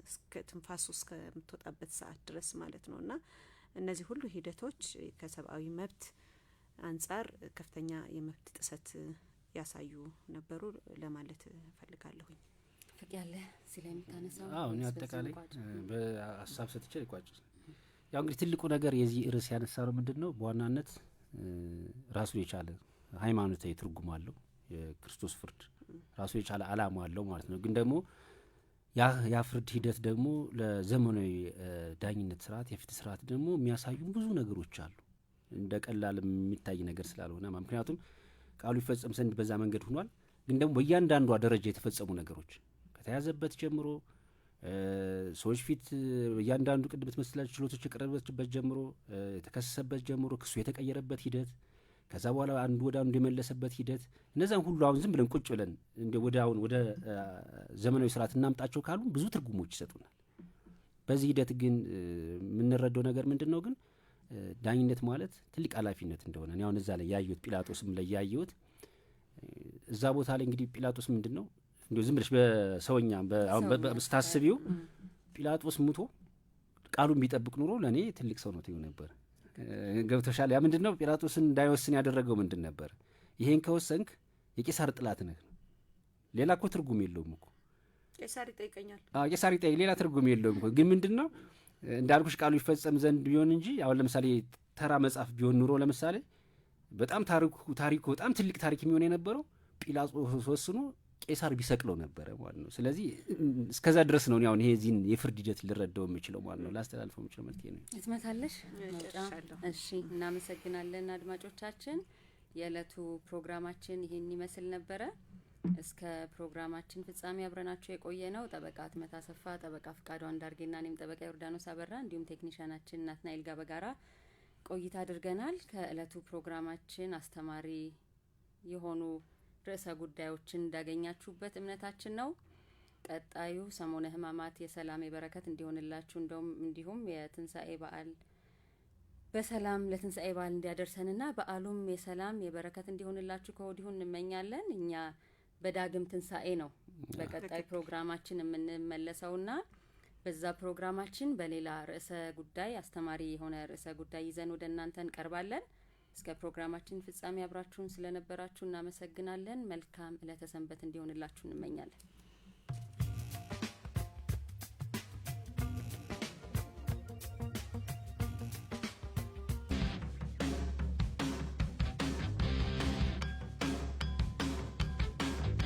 እስከ ትንፋሱ እስከምትወጣበት ሰዓት ድረስ ማለት ነውና እነዚህ ሁሉ ሂደቶች ከሰብአዊ መብት አንጻር ከፍተኛ የመብት ጥሰት ያሳዩ ነበሩ ለማለት ፈልጋለሁኝ። ፍቅ ያለ ስለምታነሳው እኔ አጠቃላይ በሀሳብ ሰጥቼ ልቋጭ። ያው እንግዲህ ትልቁ ነገር የዚህ ርዕስ ያነሳው ምንድነው በዋናነት ራሱ የቻለ ሃይማኖታዊ ትርጉም አለው። የክርስቶስ ፍርድ ራሱ የቻለ ዓላማ አለው ማለት ነው። ግን ደግሞ ያ ፍርድ ሂደት ደግሞ ለዘመናዊ ዳኝነት ስርዓት የፍትህ ስርዓት ደግሞ የሚያሳዩ ብዙ ነገሮች አሉ። እንደ ቀላል የሚታይ ነገር ስላልሆነ ምክንያቱም ቃሉ ይፈጸም ዘንድ በዛ መንገድ ሆኗል። ግን ደግሞ በእያንዳንዷ ደረጃ የተፈጸሙ ነገሮች ከተያዘበት ጀምሮ ሰዎች ፊት እያንዳንዱ ቅድም ትመስላችሁ ችሎቶች የቀረበበት ጀምሮ የተከሰሰበት ጀምሮ ክሱ የተቀየረበት ሂደት ከዛ በኋላ አንዱ ወደ አንዱ የመለሰበት ሂደት እነዛን ሁሉ አሁን ዝም ብለን ቁጭ ብለን ወደ ዘመናዊ ስርዓት እናምጣቸው ካሉ ብዙ ትርጉሞች ይሰጡናል። በዚህ ሂደት ግን የምንረዳው ነገር ምንድነው ግን ዳኝነት ማለት ትልቅ ኃላፊነት እንደሆነ ነው። አሁን እዛ ላይ ያዩት ጲላጦስም ላይ ያዩት እዛ ቦታ ላይ እንግዲህ ጲላጦስ ምንድነው እንደው ዝም ብለሽ በሰውኛ በስታስቢው ጲላጦስ ሙቶ ቃሉን ቢጠብቅ ኑሮ ለኔ ትልቅ ሰው ነው ትዩ ነበር። ገብቶሻል? ያ ምንድነው ጲላጦስን እንዳይወስን ያደረገው ምንድን ነበር? ይሄን ከወሰንክ የቄሳር ጥላት ነህ። ሌላ እኮ ትርጉም የለውም እኮ ቄሳር ይጠይቀኛል። ቄሳር ይጠይቅ ሌላ ትርጉም የለውም እኮ። ግን ምንድነው እንዳልኩሽ ቃሉ ይፈጸም ዘንድ ቢሆን እንጂ አሁን ለምሳሌ ተራ መጽሐፍ ቢሆን ኑሮ ለምሳሌ በጣም ታሪኩ በጣም ትልቅ ታሪክ የሚሆን የነበረው ጲላጦስ ወስኖ ቄሳር ቢሰቅለው ነበረ ማለት ነው። ስለዚህ እስከዛ ድረስ ነው አሁን ይሄ ዚህን የፍርድ ሂደት ልረዳው የምችለው ማለት ነው። ላስተላልፈው የምችለው መልእክት ነው። እትመታለሽ? እሺ፣ እናመሰግናለን አድማጮቻችን። የዕለቱ ፕሮግራማችን ይሄን ይመስል ነበረ። እስከ ፕሮግራማችን ፍጻሜ አብረናችሁ የቆየ ነው ጠበቃ አትመታ አሰፋ፣ ጠበቃ ፍቃዱ አንዳርጌና እኔም ጠበቃ ዮርዳኖስ አበራ እንዲሁም ቴክኒሻናችን ናትናኤል ጋር በጋራ ቆይታ አድርገናል። ከዕለቱ ፕሮግራማችን አስተማሪ የሆኑ ርዕሰ ጉዳዮችን እንዳገኛችሁበት እምነታችን ነው። ቀጣዩ ሰሞነ ሕማማት የሰላም የበረከት እንዲሆንላችሁ እንዲሁም የትንሣኤ በዓል በሰላም ለትንሣኤ በዓል እንዲያደርሰንና በዓሉም የሰላም የበረከት እንዲሆንላችሁ ከወዲሁ እንመኛለን። እኛ በዳግም ትንሣኤ ነው በቀጣይ ፕሮግራማችን የምንመለሰውና በዛ ፕሮግራማችን በሌላ ርዕሰ ጉዳይ አስተማሪ የሆነ ርዕሰ ጉዳይ ይዘን ወደ እናንተ እንቀርባለን። እስከ ፕሮግራማችን ፍጻሜ አብራችሁን ስለነበራችሁ እናመሰግናለን። መልካም ዕለተ ሰንበት እንዲሆንላችሁ እንመኛለን።